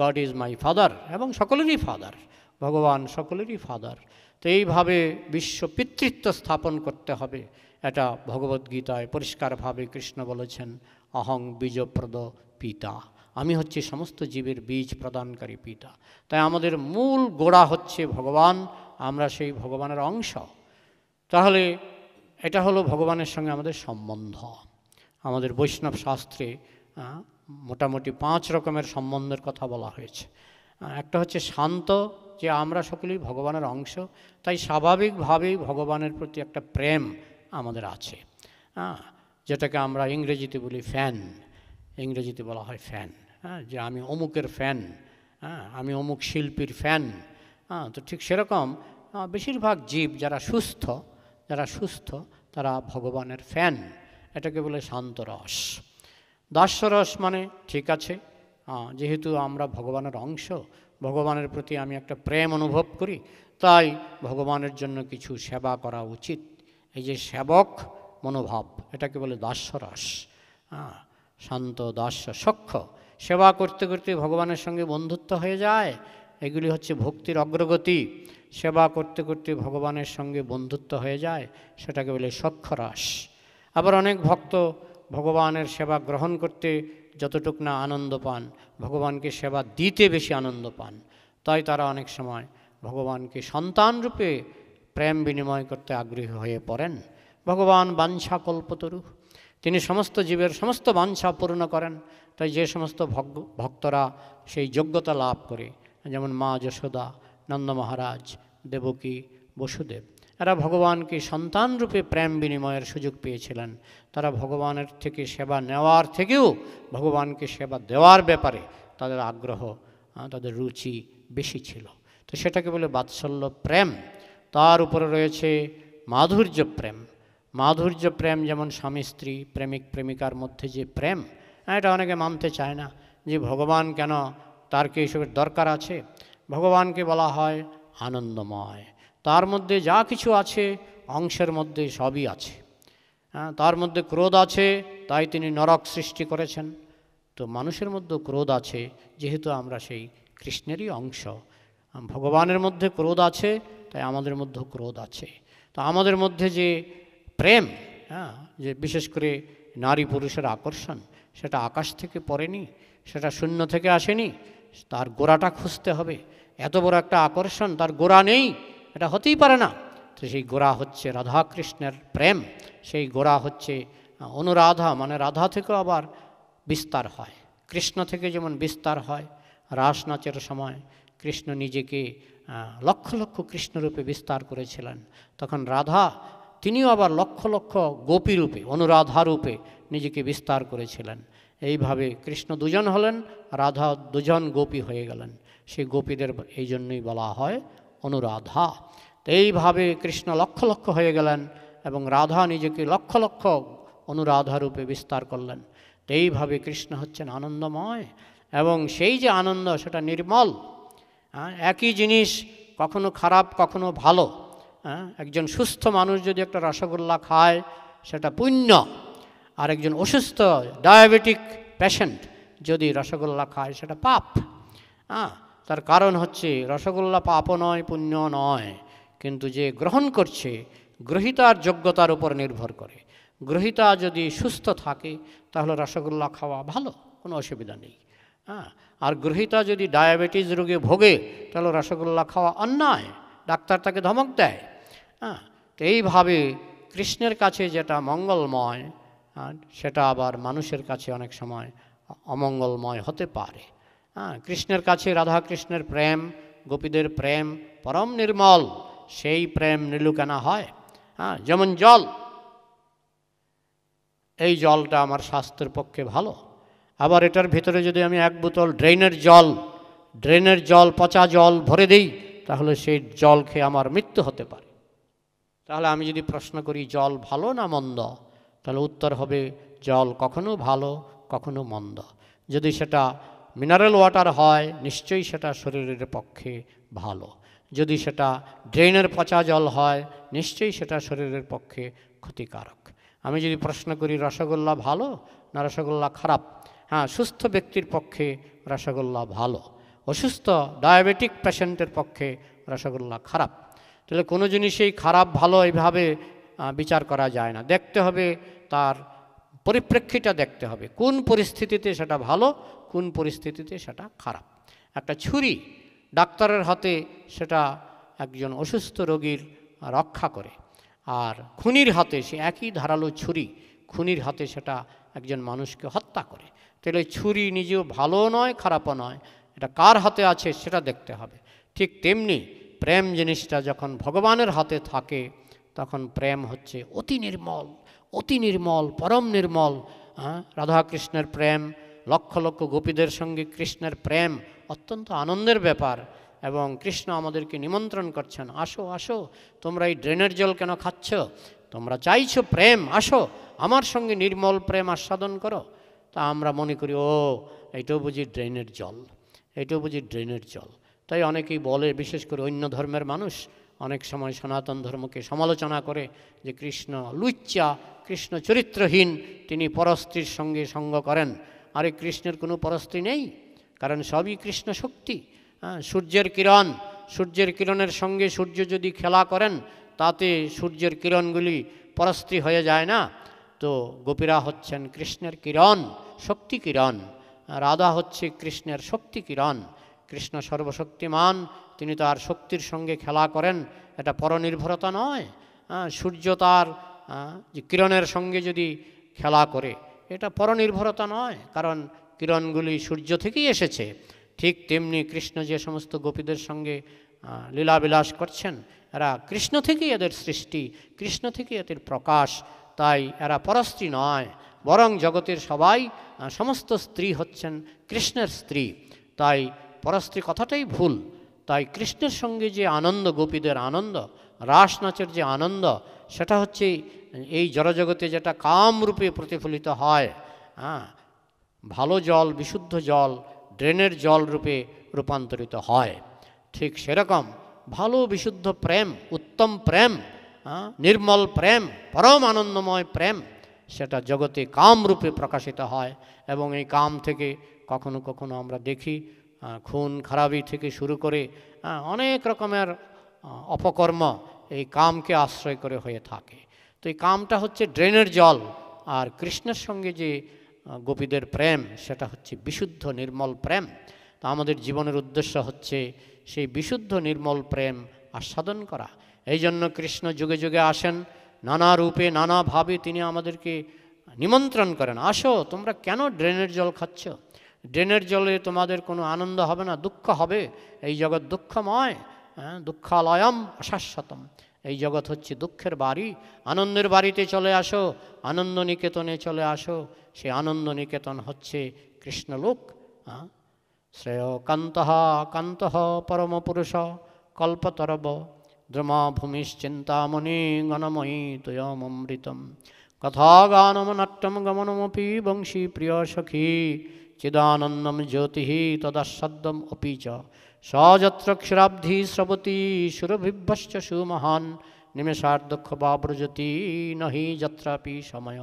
god is my father, এবং সকলেরই ফাদার, ভগবান সকলেরই ফাদার। তো এইভাবে বিশ্ব পিতৃত্ব স্থাপন করতে হবে, এটা ভগবদ্গীতায় পরিষ্কারভাবে কৃষ্ণ বলেছেন, অহং বীজপ্রদ পিতা, আমি হচ্ছি সমস্ত জীবের বীজ প্রদানকারী পিতা। তাই আমাদের মূল গোড়া হচ্ছে ভগবান, আমরা সেই ভগবানের অংশ। তাহলে এটা হলো ভগবানের সঙ্গে আমাদের সম্বন্ধ। আমাদের বৈষ্ণব শাস্ত্রে মোটামুটি 5 রকমের সম্বন্ধের কথা বলা হয়েছে। একটা হচ্ছে শান্ত, যে আমরা সকলেই ভগবানের অংশ, তাই স্বাভাবিকভাবেই ভগবানের প্রতি একটা প্রেম আমাদের আছে, যেটাকে আমরা ইংরেজিতে বলি ফ্যান, ইংরেজিতে বলা হয় ফ্যান, যে আমি অমুকের ফ্যান, আমি অমুক শিল্পীর ফ্যান। তো ঠিক সেরকম বেশিরভাগ জীব যারা সুস্থ তারা ভগবানের ফ্যান, এটাকে বলে শান্তরস। দাস্যরস মানে ঠিক আছে, যেহেতু আমরা ভগবানের অংশ, ভগবানের প্রতি আমি একটা প্রেম অনুভব করি, তাই ভগবানের জন্য কিছু সেবা করা উচিত। এই যে সেবক মনোভাব, এটাকে বলে দাস্যরস। শান্ত, দাস্য, সখ্য, সেবা করতে করতে ভগবানের সঙ্গে বন্ধুত্ব হয়ে যায়, এগুলি হচ্ছে ভক্তির অগ্রগতি। সেবা করতে করতে ভগবানের সঙ্গে বন্ধুত্ব হয়ে যায়, সেটাকে বলে সখ্যরস। আবার অনেক ভক্ত ভগবানের সেবা গ্রহণ করতে যতটুক না আনন্দ পান, ভগবানকে সেবা দিতে বেশি আনন্দ পান, তাই তারা অনেক সময় ভগবানকে সন্তানরূপে প্রেম বিনিময় করতে আগ্রহী হয়ে পড়েন। ভগবান বাঞ্ছা কল্পতরু, তিনি সমস্ত জীবের সমস্ত বাঞ্ছা পূর্ণ করেন। তাই যে সমস্ত ভক্তরা সেই যোগ্যতা লাভ করে, যেমন মা যশোদা, নন্দ মহারাজ, দেবকী, বসুদেব, এরা ভগবানকে সন্তানরূপে প্রেম বিনিময়ের সুযোগ পেয়েছিলেন। তারা ভগবানের থেকে সেবা নেওয়ার থেকেও ভগবানকে সেবা দেওয়ার ব্যাপারে তাদের আগ্রহ, তাদের রুচি বেশি ছিল। তো সেটাকে বলে বাৎসল্য প্রেম। তার উপরে রয়েছে মাধুর্য প্রেম। মাধুর্য প্রেম যেমন স্বামী স্ত্রী, প্রেমিক প্রেমিকার মধ্যে যে প্রেম, এটা অনেকে মানতে চায় না যে ভগবান কেন, তার কি এসবের দরকার আছে? ভগবানকে বলা হয় আনন্দময়, তার মধ্যে যা কিছু আছে অংশের মধ্যে সবই আছে। তার মধ্যে ক্রোধ আছে, তাই তিনি নরক সৃষ্টি করেছেন। তো মানুষের মধ্যে ক্রোধ আছে, যেহেতু আমরা সেই কৃষ্ণেরই অংশ। ভগবানের মধ্যে ক্রোধ আছে, তাই আমাদের মধ্যেও ক্রোধ আছে। তো আমাদের মধ্যে যে প্রেম, যে বিশেষ করে নারী পুরুষের আকর্ষণ, সেটা আকাশ থেকে পড়েনি, সেটা শূন্য থেকে আসেনি, তার গোড়াটা খুঁজতে হবে। এত বড় একটা আকর্ষণ, তার গোড়া নেই, এটা হতেই পারে না। তো সেই গোড়া হচ্ছে রাধাকৃষ্ণের প্রেম, সেই গোড়া হচ্ছে অনুরাধা, মানে রাধা থেকেও আবার বিস্তার হয়, কৃষ্ণ থেকে যেমন বিস্তার হয়। রাস নাচের সময় কৃষ্ণ নিজেকে লক্ষ লক্ষ কৃষ্ণরূপে বিস্তার করেছিলেন, তখন রাধা তিনিও আবার লক্ষ লক্ষ গোপীরূপে, অনুরাধা রূপে নিজেকে বিস্তার করেছিলেন। এইভাবে কৃষ্ণ দুজন হলেন, রাধা দুজন গোপী হয়ে গেলেন। সেই গোপীদের এই জন্যই বলা হয় অনুরাধা। তো এইভাবে কৃষ্ণ লক্ষ লক্ষ হয়ে গেলেন এবং রাধা নিজেকে লক্ষ লক্ষ অনুরাধা রূপে বিস্তার করলেন। তো এইভাবে কৃষ্ণ হচ্ছেন আনন্দময়, এবং সেই যে আনন্দ সেটা নির্মল। একই জিনিস কখনো খারাপ কখনো ভালো। একজন সুস্থ মানুষ যদি একটা রসগোল্লা খায় সেটা পুণ্য, আর একজন অসুস্থ ডায়াবেটিক পেশেন্ট যদি রসগোল্লা খায় সেটা পাপ। তার কারণ হচ্ছে রসগোল্লা পাপও নয়, পুণ্য নয়, কিন্তু যে গ্রহণ করছে গ্রহীতার যোগ্যতার উপর নির্ভর করে। গ্রহীতা যদি সুস্থ থাকে তাহলে রসগোল্লা খাওয়া ভালো, কোনো অসুবিধা নেই। আর গ্রহীতা যদি ডায়াবেটিস রোগে ভোগে তাহলে রসগোল্লা খাওয়া অন্যায়, ডাক্তার তাকে ধমক দেয়। তো এইভাবে কৃষ্ণের কাছে যেটা মঙ্গলময় সেটা আবার মানুষের কাছে অনেক সময় অমঙ্গলময় হতে পারে। হ্যাঁ, কৃষ্ণের কাছে রাধা কৃষ্ণের প্রেম, গোপীদের প্রেম পরম নির্মল, সেই প্রেম নিলুকানা হয়। হ্যাঁ, যেমন জল, এই জলটা আমার স্বাস্থ্যের পক্ষে ভালো, আবার এটার ভিতরে যদি আমি এক বোতল ড্রেনের জল পচা জল ভরে দিই, তাহলে সেই জল খেয়ে আমার মৃত্যু হতে পারে। তাহলে আমি যদি প্রশ্ন করি জল ভালো না মন্দ, তাহলে উত্তর হবে জল কখনো ভালো কখনো মন্দ। যদি সেটা মিনারেল ওয়াটার হয়, নিশ্চয়ই সেটা শরীরের পক্ষে ভালো। যদি সেটা ড্রেনের পচা জল হয়, নিশ্চয়ই সেটা শরীরের পক্ষে ক্ষতিকারক। আমি যদি প্রশ্ন করি রসগোল্লা ভালো না রসগোল্লা খারাপ, হ্যাঁ, সুস্থ ব্যক্তির পক্ষে রসগোল্লা ভালো, অসুস্থ ডায়াবেটিক পেশেন্টের পক্ষে রসগোল্লা খারাপ। তাহলে কোনো জিনিসই খারাপ ভালো এইভাবে বিচার করা যায় না, দেখতে হবে তার পরিপ্রেক্ষিটা, দেখতে হবে কোন পরিস্থিতিতে সেটা ভালো, কোন পরিস্থিতিতে সেটা খারাপ। একটা ছুরি ডাক্তারের হাতে সেটা একজন অসুস্থ রোগীর রক্ষা করে, আর খুনির হাতে সে একই ধারালো ছুরি, খুনির হাতে সেটা একজন মানুষকে হত্যা করে। তাহলে ছুরি নিজেও ভালো নয় খারাপও নয়, এটা কার হাতে আছে সেটা দেখতে হবে। ঠিক তেমনি প্রেম জিনিসটা যখন ভগবানের হাতে থাকে, তখন প্রেম হচ্ছে অতি নির্মল, পরম নির্মল। রাধাকৃষ্ণের প্রেম, লক্ষ লক্ষ গোপীদের সঙ্গে কৃষ্ণের প্রেম অত্যন্ত আনন্দের ব্যাপার। এবং কৃষ্ণ আমাদেরকে নিমন্ত্রণ করছেন, আসো আসো, তোমরা এই ড্রেনের জল কেন খাচ্ছ? তোমরা চাইছো প্রেম, আসো আমার সঙ্গে নির্মল প্রেম আস্বাদন করো। তা আমরা মনে করি ও এইটাও বুঝি ড্রেনের জল। তাই অনেকেই বলে, বিশেষ করে অন্য ধর্মের মানুষ অনেক সময় সনাতন ধর্মকে সমালোচনা করে যে কৃষ্ণ লুচ্চা, কৃষ্ণ চরিত্রহীন, তিনি পরস্ত্রীর সঙ্গে সঙ্গ করেন। আরে কৃষ্ণের কোনো পরস্ত্রী নেই, কারণ সবই কৃষ্ণ শক্তি। সূর্যের কিরণের সঙ্গে সূর্য যদি খেলা করেন, তাতে সূর্যের কিরণগুলি পরস্ত্রী হয়ে যায় না? তো গোপীরা হচ্ছেন কৃষ্ণের কিরণ, শক্তি কিরণ, রাধা হচ্ছে কৃষ্ণের শক্তি কিরণ। কৃষ্ণ সর্বশক্তিমান, তিনি তার শক্তির সঙ্গে খেলা করেন, এটা পরনির্ভরতা নয়। সূর্য তার যে কিরণের সঙ্গে যদি খেলা করে, এটা পরনির্ভরতা নয়, কারণ কিরণগুলি সূর্য থেকেই এসেছে। ঠিক তেমনি কৃষ্ণ যে সমস্ত গোপীদের সঙ্গে লীলাবিলাস করছেন, এরা কৃষ্ণ থেকেই এদের সৃষ্টি, কৃষ্ণ থেকেই এদের প্রকাশ। তাই এরা পরস্ত্রী নয়, বরং জগতের সমস্ত স্ত্রী হচ্ছেন কৃষ্ণের স্ত্রী। তাই পরস্ত্রী কথাটাই ভুল। তাই কৃষ্ণের সঙ্গে যে আনন্দ, গোপীদের আনন্দ, রাস নাচের যে আনন্দ, সেটা হচ্ছে এই জড়জগতে যেটা কামরূপে প্রতিফলিত হয়। ভালো জল, বিশুদ্ধ জল ড্রেনের জল রূপে রূপান্তরিত হয়। ঠিক সেরকম ভালো বিশুদ্ধ প্রেম, উত্তম প্রেম, নির্মল প্রেম, পরম আনন্দময় প্রেম, সেটা জগতে কামরূপে প্রকাশিত হয়। এবং এই কাম থেকে কখনো কখনো আমরা দেখি খুন খারাপি থেকে শুরু করে অনেক রকমের অপকর্ম এই কামকে আশ্রয় করে হয়ে থাকে। তো এই কামটা হচ্ছে ড্রেনের জল, আর কৃষ্ণের সঙ্গে যে গোপীদের প্রেম, সেটা হচ্ছে বিশুদ্ধ নির্মল প্রেম। তা আমাদের জীবনের উদ্দেশ্য হচ্ছে সেই বিশুদ্ধ নির্মল প্রেম আস্বাদন করা। এই জন্য কৃষ্ণ যুগে যুগে আসেন, নানা রূপে নানাভাবে তিনি আমাদেরকে নিমন্ত্রণ করেন, আসো তোমরা কেন ড্রেনের জল খাচ্ছ? ড্রেনের জলে তোমাদের কোনো আনন্দ হবে না, দুঃখ হবে। এই জগৎ দুঃখময়, দুঃখালয়ম অশাশ্বতম, এই জগৎ হচ্ছে দুঃখের বাড়ি। আনন্দের বাড়িতে চলে আসো, আনন্দ নিকেতনে চলে আসো। সেই আনন্দ নিকেতন হচ্ছে কৃষ্ণলোক। শ্রেয় কান্তঃ কান্তঃ পরমপুরুষ কল্পতরব দ্রমাভূমিশ্চিন্তামণি গণময়ী তুয়মৃতম কথাগানমনাট্যম গমনমপি বংশী প্রিয় সখী চিদানন্দম জ্যোতি তদাশব্দম অপি চ সযত্র ক্ষীরাব্ধি স্রবতী সুরভিভ্যশ্চ সুমহান নিমেষার্ধক্ষবাব্রজতি নহি যত্রাপি সময়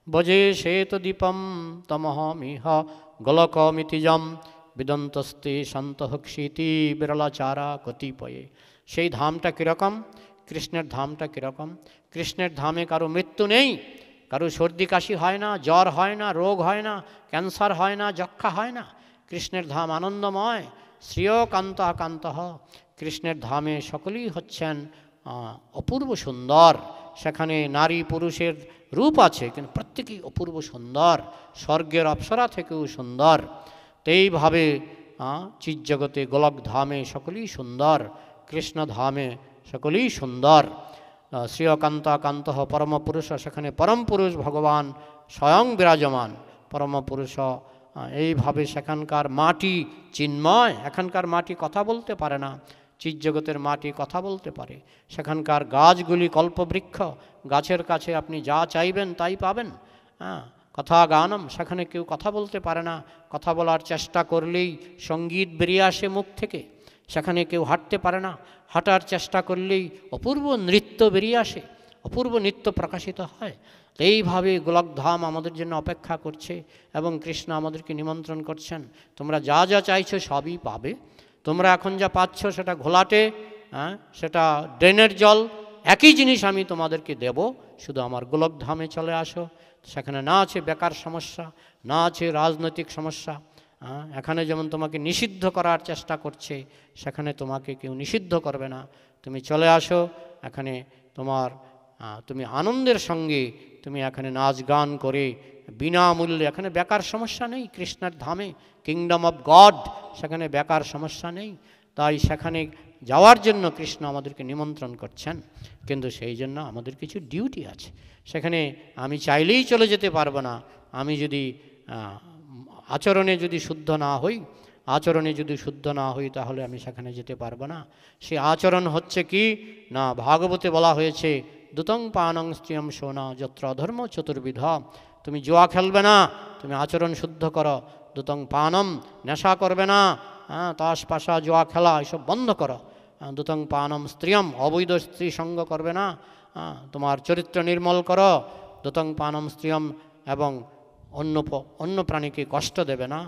ভজে শ্বেতদীপম তমহমিহ গোলকমিতিজম বিদন্তস্তে সন্তহক্ষিতি বিরলাচারা কতিপয়ে। সেই ধামটা কীরকম? কৃষ্ণের ধামটা কীরকম? কৃষ্ণের ধামে কারো মৃত্যু নেই, কারো সর্দি কাশি হয় না, জ্বর হয় না, রোগ হয় না, ক্যান্সার হয় না, যক্ষা হয় না। কৃষ্ণের ধাম আনন্দময়। শ্রেয় কান্ত কান্তঃ, কৃষ্ণের ধামে সকলেই হচ্ছেন অপূর্ব সুন্দর। সেখানে নারী পুরুষের রূপ আছে, কিন্তু প্রত্যেকেই অপূর্ব সুন্দর, স্বর্গের অপ্সরা থেকেও সুন্দর। তো এইভাবে চিৎজগতে গোলকধামে সকলেই সুন্দর, কৃষ্ণধামে সকলেই সুন্দর। শ্রীয়কান্তাকান্ত পরমপুরুষ, সেখানে পরমপুরুষ ভগবান স্বয়ং বিরাজমান পরমপুরুষ। এইভাবে সেখানকার মাটি চিন্ময়, এখানকার মাটি কথা বলতে পারে না, চিৎজগতের মাটি কথা বলতে পারে। সেখানকার গাছগুলি কল্পবৃক্ষ, গাছের কাছে আপনি যা চাইবেন তাই পাবেন। কথা গানম, সেখানে কেউ কথা বলতে পারে না, কথা বলার চেষ্টা করলেই সঙ্গীত বেরিয়ে আসে মুখ থেকে। সেখানে কেউ হাঁটতে পারে না, হাঁটার চেষ্টা করলেই অপূর্ব নৃত্য বেরিয়ে আসে, অপূর্ব নৃত্য প্রকাশিত হয়। এইভাবে গোলকধাম আমাদের জন্য অপেক্ষা করছে এবং কৃষ্ণ আমাদেরকে নিমন্ত্রণ করছেন, তোমরা যা যা চাইছো সবই পাবে। তোমরা এখন যা পাচ্ছ সেটা ঘোলাটে, সেটা ড্রেনের জল, একই জিনিস আমি তোমাদেরকে দেব, শুধু আমার গোলকধামে চলে আসো। সেখানে না আছে বেকার সমস্যা, না আছে রাজনৈতিক সমস্যা। এখানে যেমন তোমাকে নিষিদ্ধ করার চেষ্টা করছে, সেখানে তোমাকে কেউ নিষিদ্ধ করবে না। তুমি চলে আসো এখানে, তুমি আনন্দের সঙ্গে তুমি এখানে নাচ গান করে বিনামূল্যে, এখানে বেকার সমস্যা নেই কৃষ্ণের ধামে, কিংডম অফ গড, সেখানে বেকার সমস্যা নেই। তাই সেখানে যাওয়ার জন্য কৃষ্ণ আমাদেরকে নিমন্ত্রণ করছেন, কিন্তু সেই জন্য আমাদের কিছু ডিউটি আছে। সেখানে আমি চাইলেই চলে যেতে পারবো না। আমি যদি আচরণে যদি শুদ্ধ না হই, তাহলে আমি সেখানে যেতে পারবো না। সে আচরণ হচ্ছে কি না, ভাগবতে বলা হয়েছে দুতং পানং স্ত্রিয়ম সোনা যত্র অধর্ম চতুর্বিধ। তুমি জুয়া খেলবে না, তুমি আচরণ শুদ্ধ করো। দুতং পানম, নেশা করবে না, তাস পাশা জুয়া খেলা এসব বন্ধ করো। দুতং পানম স্ত্রিয়ম, অবৈধ স্ত্রী সঙ্গ করবে না, তোমার চরিত্র নির্মল করো। দুতং পানম স্ত্রিয়ম, এবং অন্য প্রাণীকে কষ্ট দেবে না।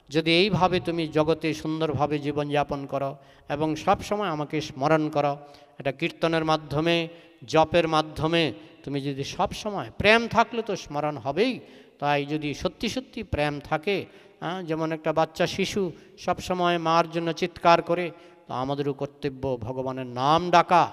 যদি এইভাবে তুমি জগতে সুন্দরভাবে জীবনযাপন করো এবং সব সময় আমাকে স্মরণ করো, এটা কীর্তনের মাধ্যমে, জপের মাধ্যমে তুমি যদি সব সময়, প্রেম থাকলে তো স্মরণ হবেই। তাই যদি সত্যি সত্যি প্রেম থাকে, যেমন একটা বাচ্চা শিশু সব সময় মার জন্য চিৎকার করে, তো আমাদেরও কর্তব্য ভগবানের নাম ডাকা।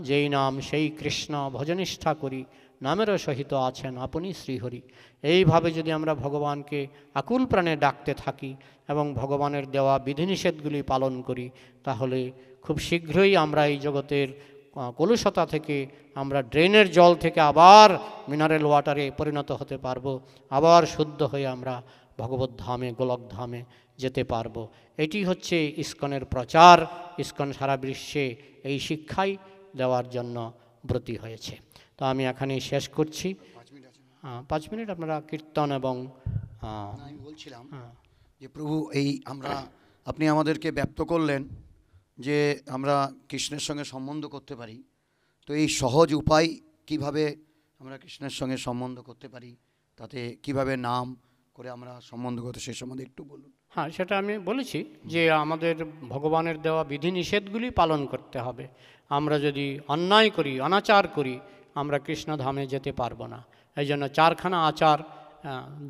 যেই নাম সেই কৃষ্ণ, ভজনিষ্ঠা করি, নামেরও সহিত আছেন আপনি শ্রীহরি। এইভাবে যদি আমরা ভগবানকে আকুল প্রাণে ডাকতে থাকি এবং ভগবানের দেওয়া বিধিনিষেধগুলি পালন করি, তাহলে খুব শীঘ্রই আমরা এই জগতের কলুষতা থেকে, আমরা ড্রেনের জল থেকে আবার মিনারেল ওয়াটারে পরিণত হতে পারবো, আবার শুদ্ধ হয়ে আমরা ভগবত ধামে, গোলক ধামে যেতে পারবো। এটি হচ্ছে ইস্কনের প্রচার। ইস্কন সারা বিশ্বে এই শিক্ষাই দেওয়ার জন্য ব্রতী হয়েছে। তো আমি এখানেই শেষ করছি। 5 মিনিট আপনারা কীর্তন এবং আমি বলছিলাম যে প্রভু, আপনি আমাদেরকে ব্যক্ত করলেন যে আমরা কৃষ্ণের সঙ্গে সম্বন্ধ করতে পারি। তো এই সহজ উপায় কিভাবে আমরা কৃষ্ণের সঙ্গে সম্বন্ধ করতে পারি, তাতে কিভাবে নাম করে আমরা সম্বন্ধ করতে, সেই সম্বন্ধে একটু বলুন। হ্যাঁ, সেটা আমি বলেছি যে আমাদের ভগবানের দেওয়া বিধিনিষেধগুলি পালন করতে হবে। আমরা যদি অন্যায় করি, অনাচার করি, আমরা কৃষ্ণধামে যেতে পারবো না। এই জন্য 4খানা আচার,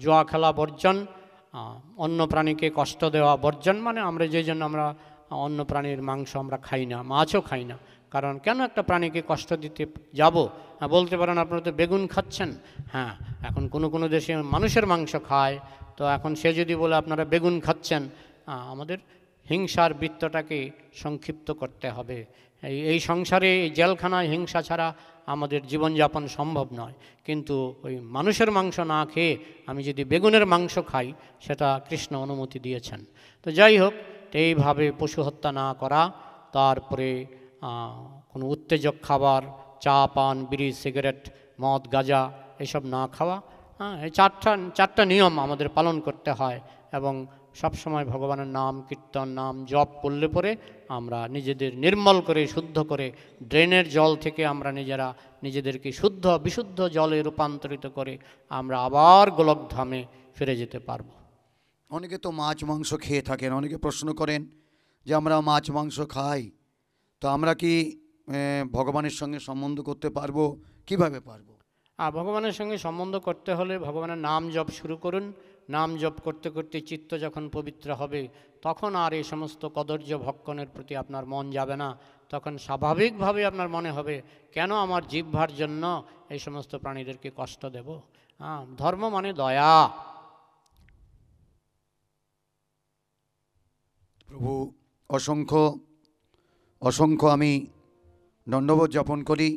জুয়া খেলা বর্জন, অন্য প্রাণীকে কষ্ট দেওয়া বর্জন, মানে আমরা যে জন্য আমরা অন্য প্রাণীর মাংস আমরা খাই না, মাছও খাই না। কারণ কেন একটা প্রাণীকে কষ্ট দিতে যাব? বলতে পারেন আপনারা তো বেগুন খাচ্ছেন। হ্যাঁ, এখন কোনো দেশে মানুষের মাংস খায়, তো এখন সে যদি বলে আপনারা বেগুন খাচ্ছেন, আমাদের হিংসার বৃত্তটাকে সংক্ষিপ্ত করতে হবে। এই সংসারে, এই জেলখানায় হিংসা ছাড়া আমাদের জীবনযাপন সম্ভব নয়। কিন্তু ওই মানুষের মাংস না খেয়ে আমি যদি বেগুনের মাংস খাই, সেটা কৃষ্ণ অনুমতি দিয়েছেন। তো যাই হোক, এইভাবে পশু হত্যা না করা, তারপরে কোনো উত্তেজক খাবার, চা পান, বিড়ি, সিগারেট, মদ, গাঁজা এসব না খাওয়া। এই চারটা নিয়ম আমাদের পালন করতে হয় এবং সবসময় ভগবানের নাম কীর্তন, নাম জপ করলে পরে আমরা নিজেদের নির্মল করে, শুদ্ধ করে, ড্রেনের জল থেকে আমরা নিজেদেরকে শুদ্ধ বিশুদ্ধ জলে রূপান্তরিত করে আমরা আবার গোলকধামে ফিরে যেতে পারবো। অনেকে তো মাছ মাংস খেয়ে থাকেন, অনেকে প্রশ্ন করেন যে আমরা মাছ মাংস খাই, তো আমরা কি ভগবানের সঙ্গে সম্বন্ধ করতে পারবো? কিভাবে পারবো? ভগবানের সঙ্গে সম্বন্ধ করতে হলে ভগবানের নাম জপ শুরু করুন, নাম জপ করতে করতে চিত্ত যখন পবিত্র হবে তখন আর এই সমস্ত কদর্য ভক্ষণের প্রতি আপনার মন যাবে না। তখন স্বাভাবিকভাবে আপনার মনে হবে কেন আমার জিহ্বার জন্য এই সমস্ত প্রাণীদেরকে কষ্ট দেব। ধর্ম মানে দয়া। প্রভু অসংখ্য অসংখ্য আমি দণ্ডবোধ জ্ঞাপন করি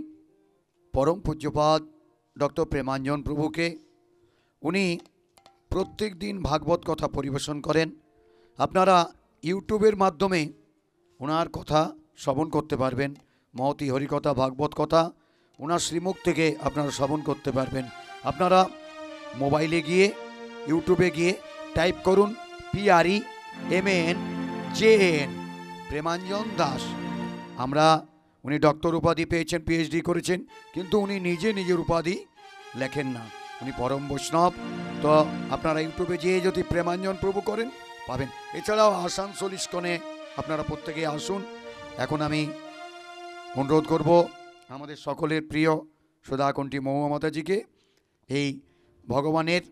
পরম পূজ্যপাদ ডক্টর প্রেমাঞ্জন প্রভুকে। উনি প্রত্যেক দিন ভাগবত কথা পরিবেশন করেন। আপনারা ইউটিউবের মাধ্যমে ওনার কথা শ্রবণ করতে পারবেন। মহতি হরিকথা ভাগবত কথা ওনার শ্রীমুখ থেকে আপনারা শ্রবণ করতে পারবেন। আপনারা মোবাইলে গিয়ে ইউটিউবে গিয়ে টাইপ করুন PREMANJAN প্রেমাঞ্জন দাস। আমরা উনি ডক্টর উপাধি পেয়েছেন, PhD করেছেন, কিন্তু উনি নিজের উপাধি লেখেন না, উনি পরম বৈষ্ণব। তো আপনারা ইউটিউবে যেয়ে যদি প্রেমাঞ্জন প্রভু করেন পাবেন। এছাড়াও আসানসোল ইস্কনে আপনারা প্রত্যেকে আসুন। এখন আমি অনুরোধ করব আমাদের সকলের প্রিয় সুধাকণ্ঠী মহুয়া মাতাজিকে এই ভগবানের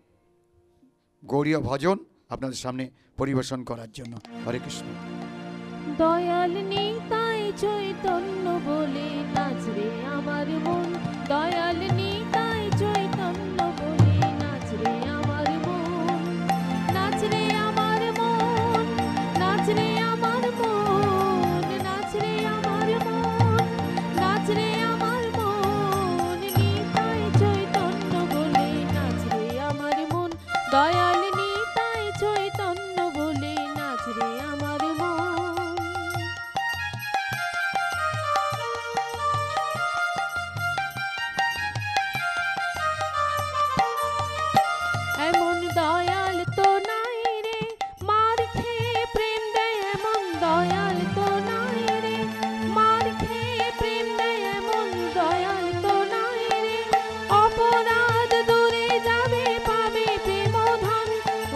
গৌরীয় ভজন আপনাদের সামনে পরিবেশন করার জন্য। হরে কৃষ্ণ। দয়াল নিতাই চৈতন্য বলে নাচরে আমার মন, দয়াল নিতাই চৈতন্য বলে নাচরে আমার মন, নাচরে আমার মন, নাচরে আমার মন, নাচরে আমার মন, নাচরে আমার মন, নিতাই চৈতন্য বলে নাচরে আমার মন, দয়াল নিতাই চৈতন্য বলে নাচরে আমার মন। এমন দয়াল তো নাই রে, মার খেয়ে প্রেম দেয়, এমন দয়াল তো নাই রে, মার খেয়ে প্রেম দেয়, এমন দয়াল তো নাই রে। অপরাধ দূরে যাবে পাবে প্রেম ধন,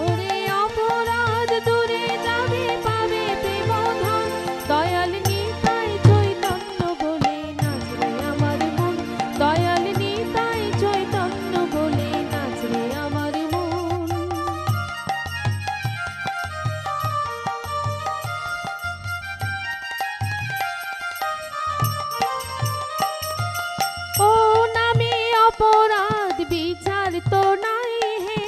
ওরে অপরাধ দূরে যাবে পাবে প্রেম ধন, দয়াল নিতাই চৈতন্য বলে নাচরে আমার মন, দয়াল নিতাই চৈতন্য বলে নাচরে আমার মন। ও নামে অপরাধ বিচার তো নাই হে,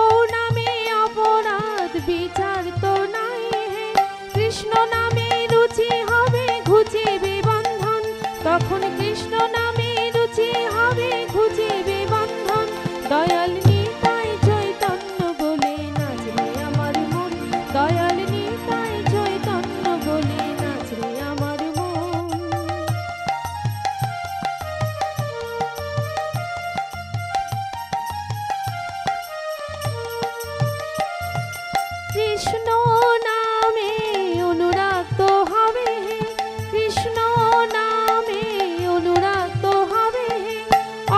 ও নামে অপরাধ বিচার তো নাই হে। কৃষ্ণ নামে রুচি হবে ঘুচিবে বন্ধন, তখন কৃষ্ণ নামে রুচি হবে ঘুচিবে বন্ধন, দয়াল নিতাই চৈতন্য বলে নাচরে আমার মন, দয়াল নিতাই চৈতন্য বলে নাচরে আমার মন। কৃষ্ণ নামে অনুরাগ হবে হে, কৃষ্ণ নামে অনুরাগ হবে হে।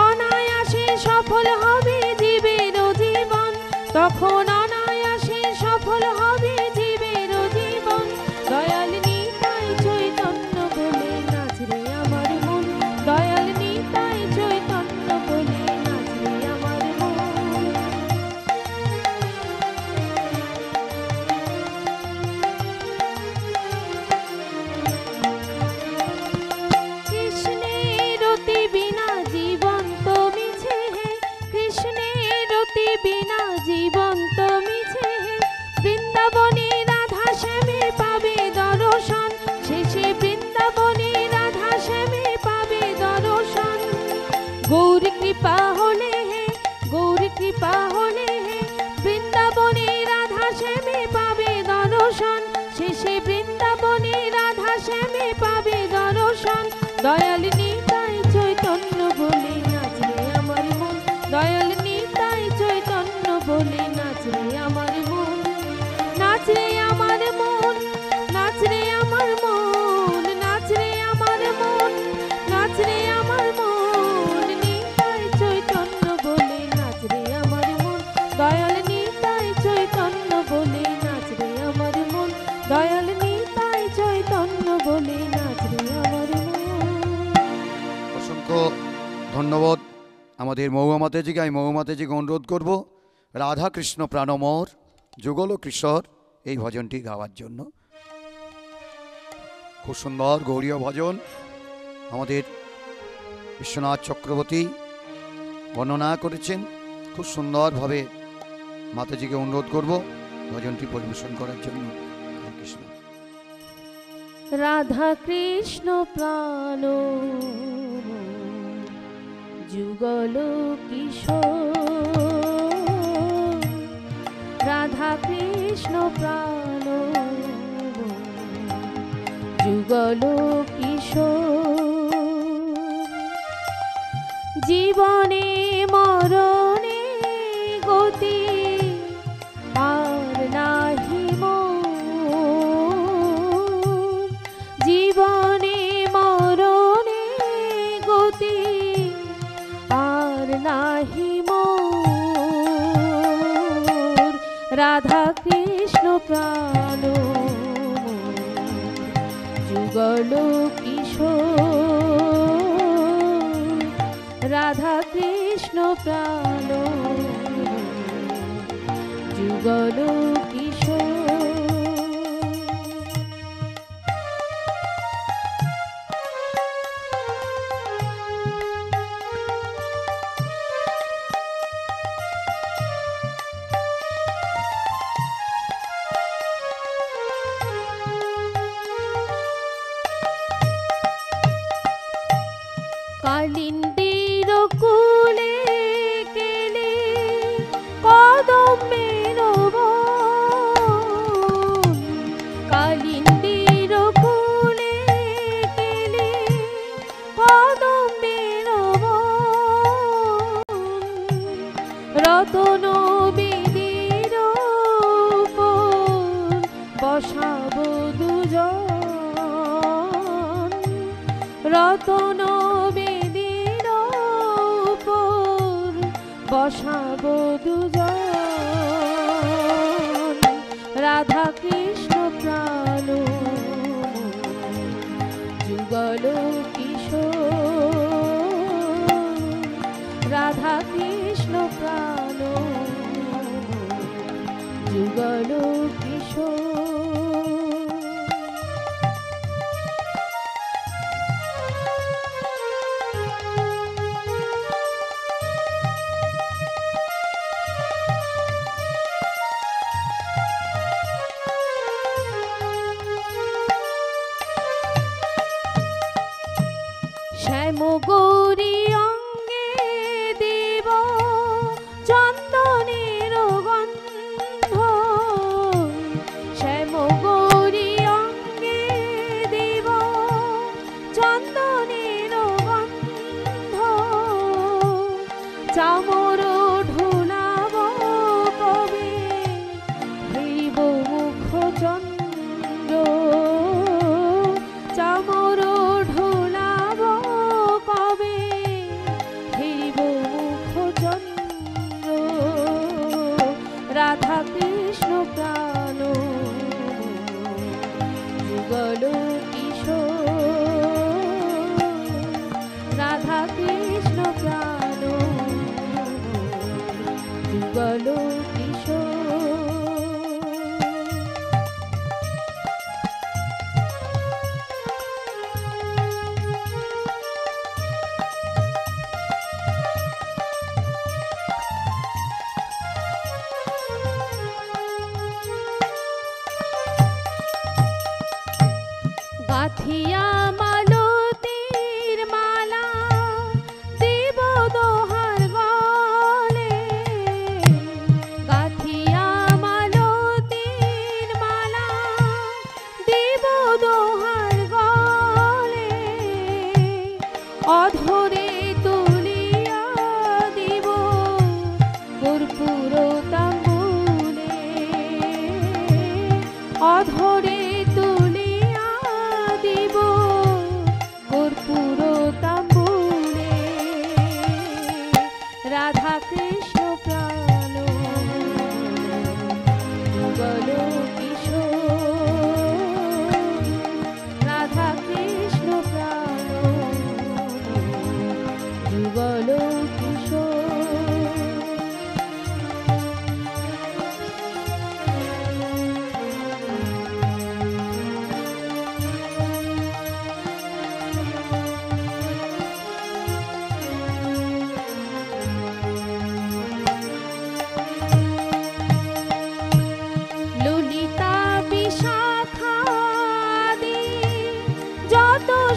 অনায়াসে সফল হবে জীবের জীবন, তখন অনায়াসে সফল হবে জীবের জীবন, দয়াল নিতাই চৈতন্য বলে নাচরে আমার মন, দয়াল নিতাই চৈতন্য বলে নাচরে আমার মন। কৃষ্ণের অতি বিনা জীবন তো মিছে হে, কৃষ্ণের অতি বিনা জীবন তো মিছে হে। বৃন্দাবনে রাধা শ্যামে পাবে দর্শন, শেষে বৃন্দাবনে রাধা শ্যামে পাবে দর্শন, গৌর কৃপা হলে হে, গৌর কৃপা হলে হে। বৃন্দাবনে রাধা শ্যামে পাবে দর্শন, শেষে বৃন্দাবনে রাধা শ্যামে পাবে দর্শন, দয়াল নিতাই চৈতন্য বলে নাচরে আমার মন, দয়াল নিতাই চৈতন্য বলে নাচরে আমার মন, নাচরে আমার মন, নাচরে আমার মন, নাচরে আমার মন, নাচরে আমার মন, নিতাই চৈতন্য বলে নাচরে আমার মন, দয়াল নিতাই চৈতন্য বলে নাচরে আমার মন, দয়াল নিতাই চৈতন্য বলে নাচরে আমার মন। অসংখ্য ধন্যবাদ আমাদের মহুয়া মাতাজিকে। আমি মহুয়া মাতাজিকে অনুরোধ করব রাধা কৃষ্ণ প্রাণমোর যুগল কিশোর এই ভজনটি গাওয়ার জন্য। খুব সুন্দর গৌরীয় ভজন আমাদের বিশ্বনাথ চক্রবর্তী বর্ণনা করেছেন। খুব সুন্দরভাবে মাতাজিকে অনুরোধ করব ভজনটি পরিবেশন করার জন্য। হরে কৃষ্ণ। রাধা কৃষ্ণ প্রাণ যুগল কিশোর, রাধা কৃষ্ণ প্রাণ যুগল কিশোর, জীবনে মরণে গতি আর নাহি মোর, জীবনে মরণে গতি আর নাহি মোর, রাধা কৃষ্ণ প্রাণ যুগল কিশোর, রাধা কৃষ্ণ প্রাণ যুগল কিশোর। কালিন্দীর কুলে কেলে কদমের বন, কালিন্দীর কুলে কেলে কদমের বন, রতন বেদীর উপর বসাব দুজন, রতন বসাব দুজন, রাধা কৃষ্ণ প্রাণ যুগল কিশোর, রাধা কৃষ্ণ প্রাণ যুগল কিশোর। শ্যামগৌরী অঙ্গে দেব চন্দনের গন্ধ, শ্যামগৌরী অঙ্গে দেব চন্দনের গন্ধ, চামর ঢোলাব কবে হেরিব মুখ চন্দ্র, চামর ঢোলাব কবে হেরিব মুখ চন্দ্র, রাধা কৃষ্ণ প্রাণ যুগল কিশোর, রাধা কৃষ্ণ প্রাণ যুগল কিশোর। গাথিয়া মালতীর মালা দেব দোহার গলে, গাথিয়া মালতীর মালা দেব দোহার গলে, অধরে তুলিয়া দিব কর্পূর তাম্বুলে, অধরে তুলিয়া দিব কর্পূর তাম্বুলে, রাধা কৃষ্ণ প্রাণ যুগল কিশোর,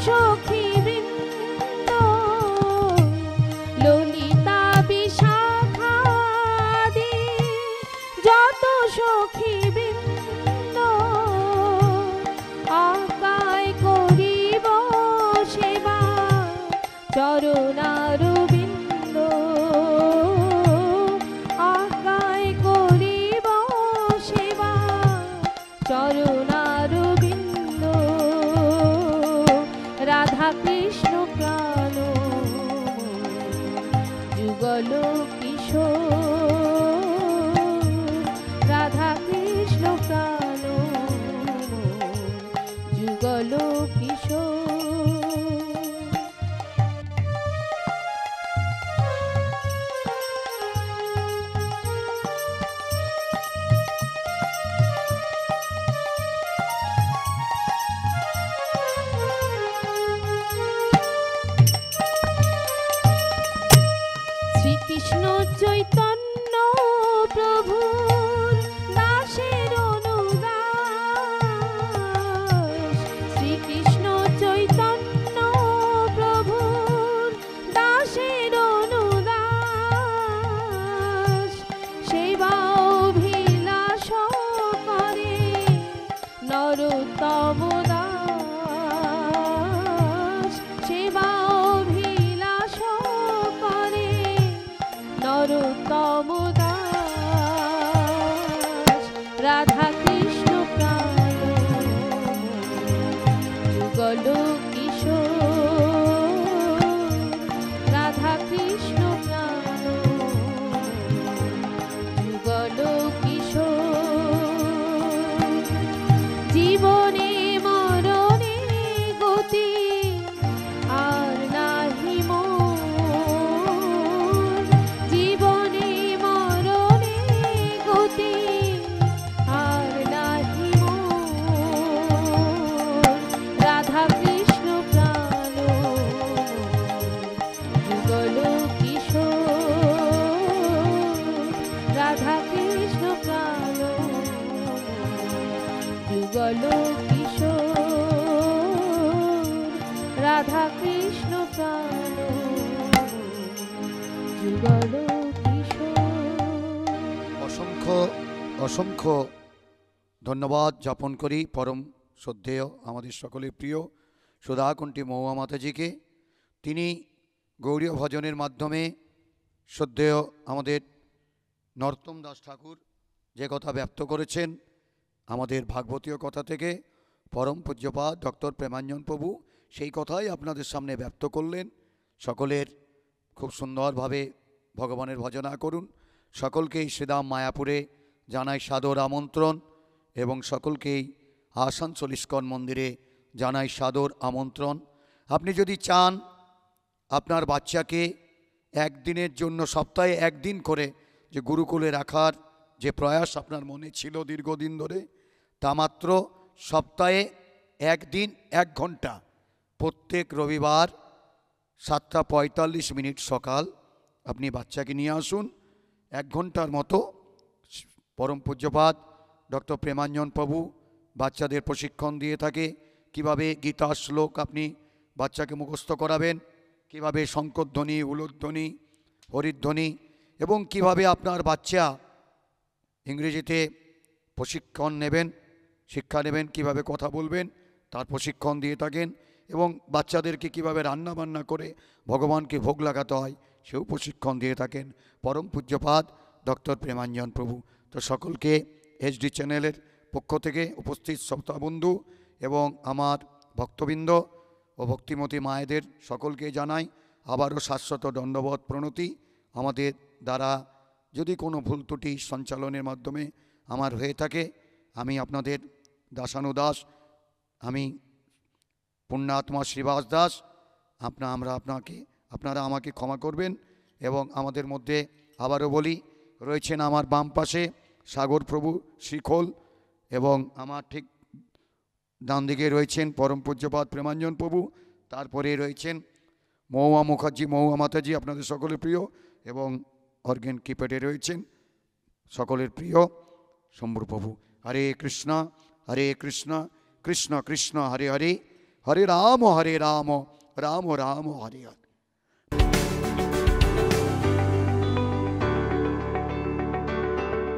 সখী বৃন্দ ললিতা বিশাখাদি যত সখী বৃন্দ আকায় করিব সেবা চরণারবিন্দ আকায় করিব সেবা চরণারবিন্দ রাধা কৃষ্ণ প্রাণ যুগল কিশোর রাধা কৃষ্ণ প্রাণ যুগল কিশোর শ্রীকৃষ্ণ চৈতন্য প্রভুর দাসের অনুদাস শ্রীকৃষ্ণ চৈতন্য প্রভুর দাসের অনুদাস সেবা অভিলাষ করে নরোত্তম দাস সেবা অভিলাষ করে নরোত্তম দাস রাধা কৃষ্ণ প্রাণ যুগল কিশোর রাধা কৃষ্ণ প্রাণ যুগল কিশোর জীবনে মরণে গতি আর নাহি মোর জীবনে মরণে গতি আর নাহি মোর রাধা কৃষ্ণ প্রাণ যুগল কিশোর রাধা কৃষ্ণ প্রাণ যুগল কিশোর রাধা কৃষ্ণ প্রাণ যুগল কিশোর অসংখ্য অসংখ্য ধন্যবাদ জ্ঞাপন করি পরম শ্রদ্ধেয় আমাদের সকলের প্রিয় সুধাকুণ্ঠী মহুয়া মাতাজিকে। তিনি গৌড়ীয় ভজনের মাধ্যমে শ্রদ্ধেয় আমাদের নরোত্তম দাস ঠাকুর যে কথা ব্যক্ত করেছেন আমাদের ভাগবতীয় কথা থেকে পরম পূজ্যপাদ ডক্টর প্রেমাঞ্জন প্রভু সেই কথাই আপনাদের সামনে ব্যক্ত করলেন। সকলের খুব সুন্দরভাবে ভগবানের ভজনা করুন। সকলকেই শ্রীধাম মায়াপুরে জানাই সাদর আমন্ত্রণ এবং সকলকেই আসানসোল ইস্কন মন্দিরে জানাই সাদর আমন্ত্রণ। আপনি যদি চান আপনার বাচ্চাকে একদিনের জন্য সপ্তাহে একদিন করে যে গুরুকুলে রাখার যে প্রয়াস আপনার মনে ছিল দীর্ঘদিন ধরে, তা মাত্র সপ্তাহে একদিন 1 ঘন্টা প্রত্যেক রবিবার 7:45 সকাল আপনি বাচ্চাকে নিয়ে আসুন। 1 ঘন্টার মতো পরম পূজ্যপাদ ডক্টর প্রেমাঞ্জন প্রভু বাচ্চাদের প্রশিক্ষণ দিয়ে থাকে। কিভাবে গীতার শ্লোক আপনি বাচ্চাকে মুখস্থ করাবেন, কিভাবে শঙ্করধ্বনি, উলুধ্বনি, হরিধ্বনি এবং কিভাবে আপনার বাচ্চা ইংরেজিতে প্রশিক্ষণ নেবেন, শিক্ষা নেবেন, কিভাবে কথা বলবেন তার প্রশিক্ষণ দিয়ে থাকেন এবং বাচ্চাদেরকে কিভাবে রান্না বান্না করে ভগবানকে ভোগ লাগাতে হয় সেও প্রশিক্ষণ দিয়ে থাকেন পরম পূজ্যপাদ ডক্টর প্রেমাঞ্জন প্রভু। তো সকলকে HD চ্যানেলের পক্ষ থেকে উপস্থিত শ্রোতা বন্ধু এবং আমার ভক্তবৃন্দ ও ভক্তিমতী মায়েদের সকলকে জানাই আবারও শাশ্বত দণ্ডবত প্রণতি। আমাদের দ্বারা যদি কোনো ভুল ত্রুটি সঞ্চালনের মাধ্যমে আমার হয়ে থাকে, আমি আপনাদের দাসানুদাস, আমি পুণ্যাত্মা শ্রীবাস দাস, আপনারা আমাকে ক্ষমা করবেন। এবং আমাদের মধ্যে আবারও বলি রয়েছেন আমার বাম পাশে সাগর প্রভু শ্রীখোল এবং আমার ঠিক ডান দিকে রয়েছেন পরম পূজ্যপাদ প্রেমাঞ্জন প্রভু, তারপরে রয়েছেন মহুয়া মুখার্জি, মহুয়া মাতাজি আপনাদের সকলের প্রিয়, এবং অর্গেন কিপ্যাডে রয়েছেন সকলের প্রিয় শম্ভু প্রভু। হরে কৃষ্ণ কৃষ্ণ কৃষ্ণ হরে হরে, হরে রাম রাম রাম হরে হরে।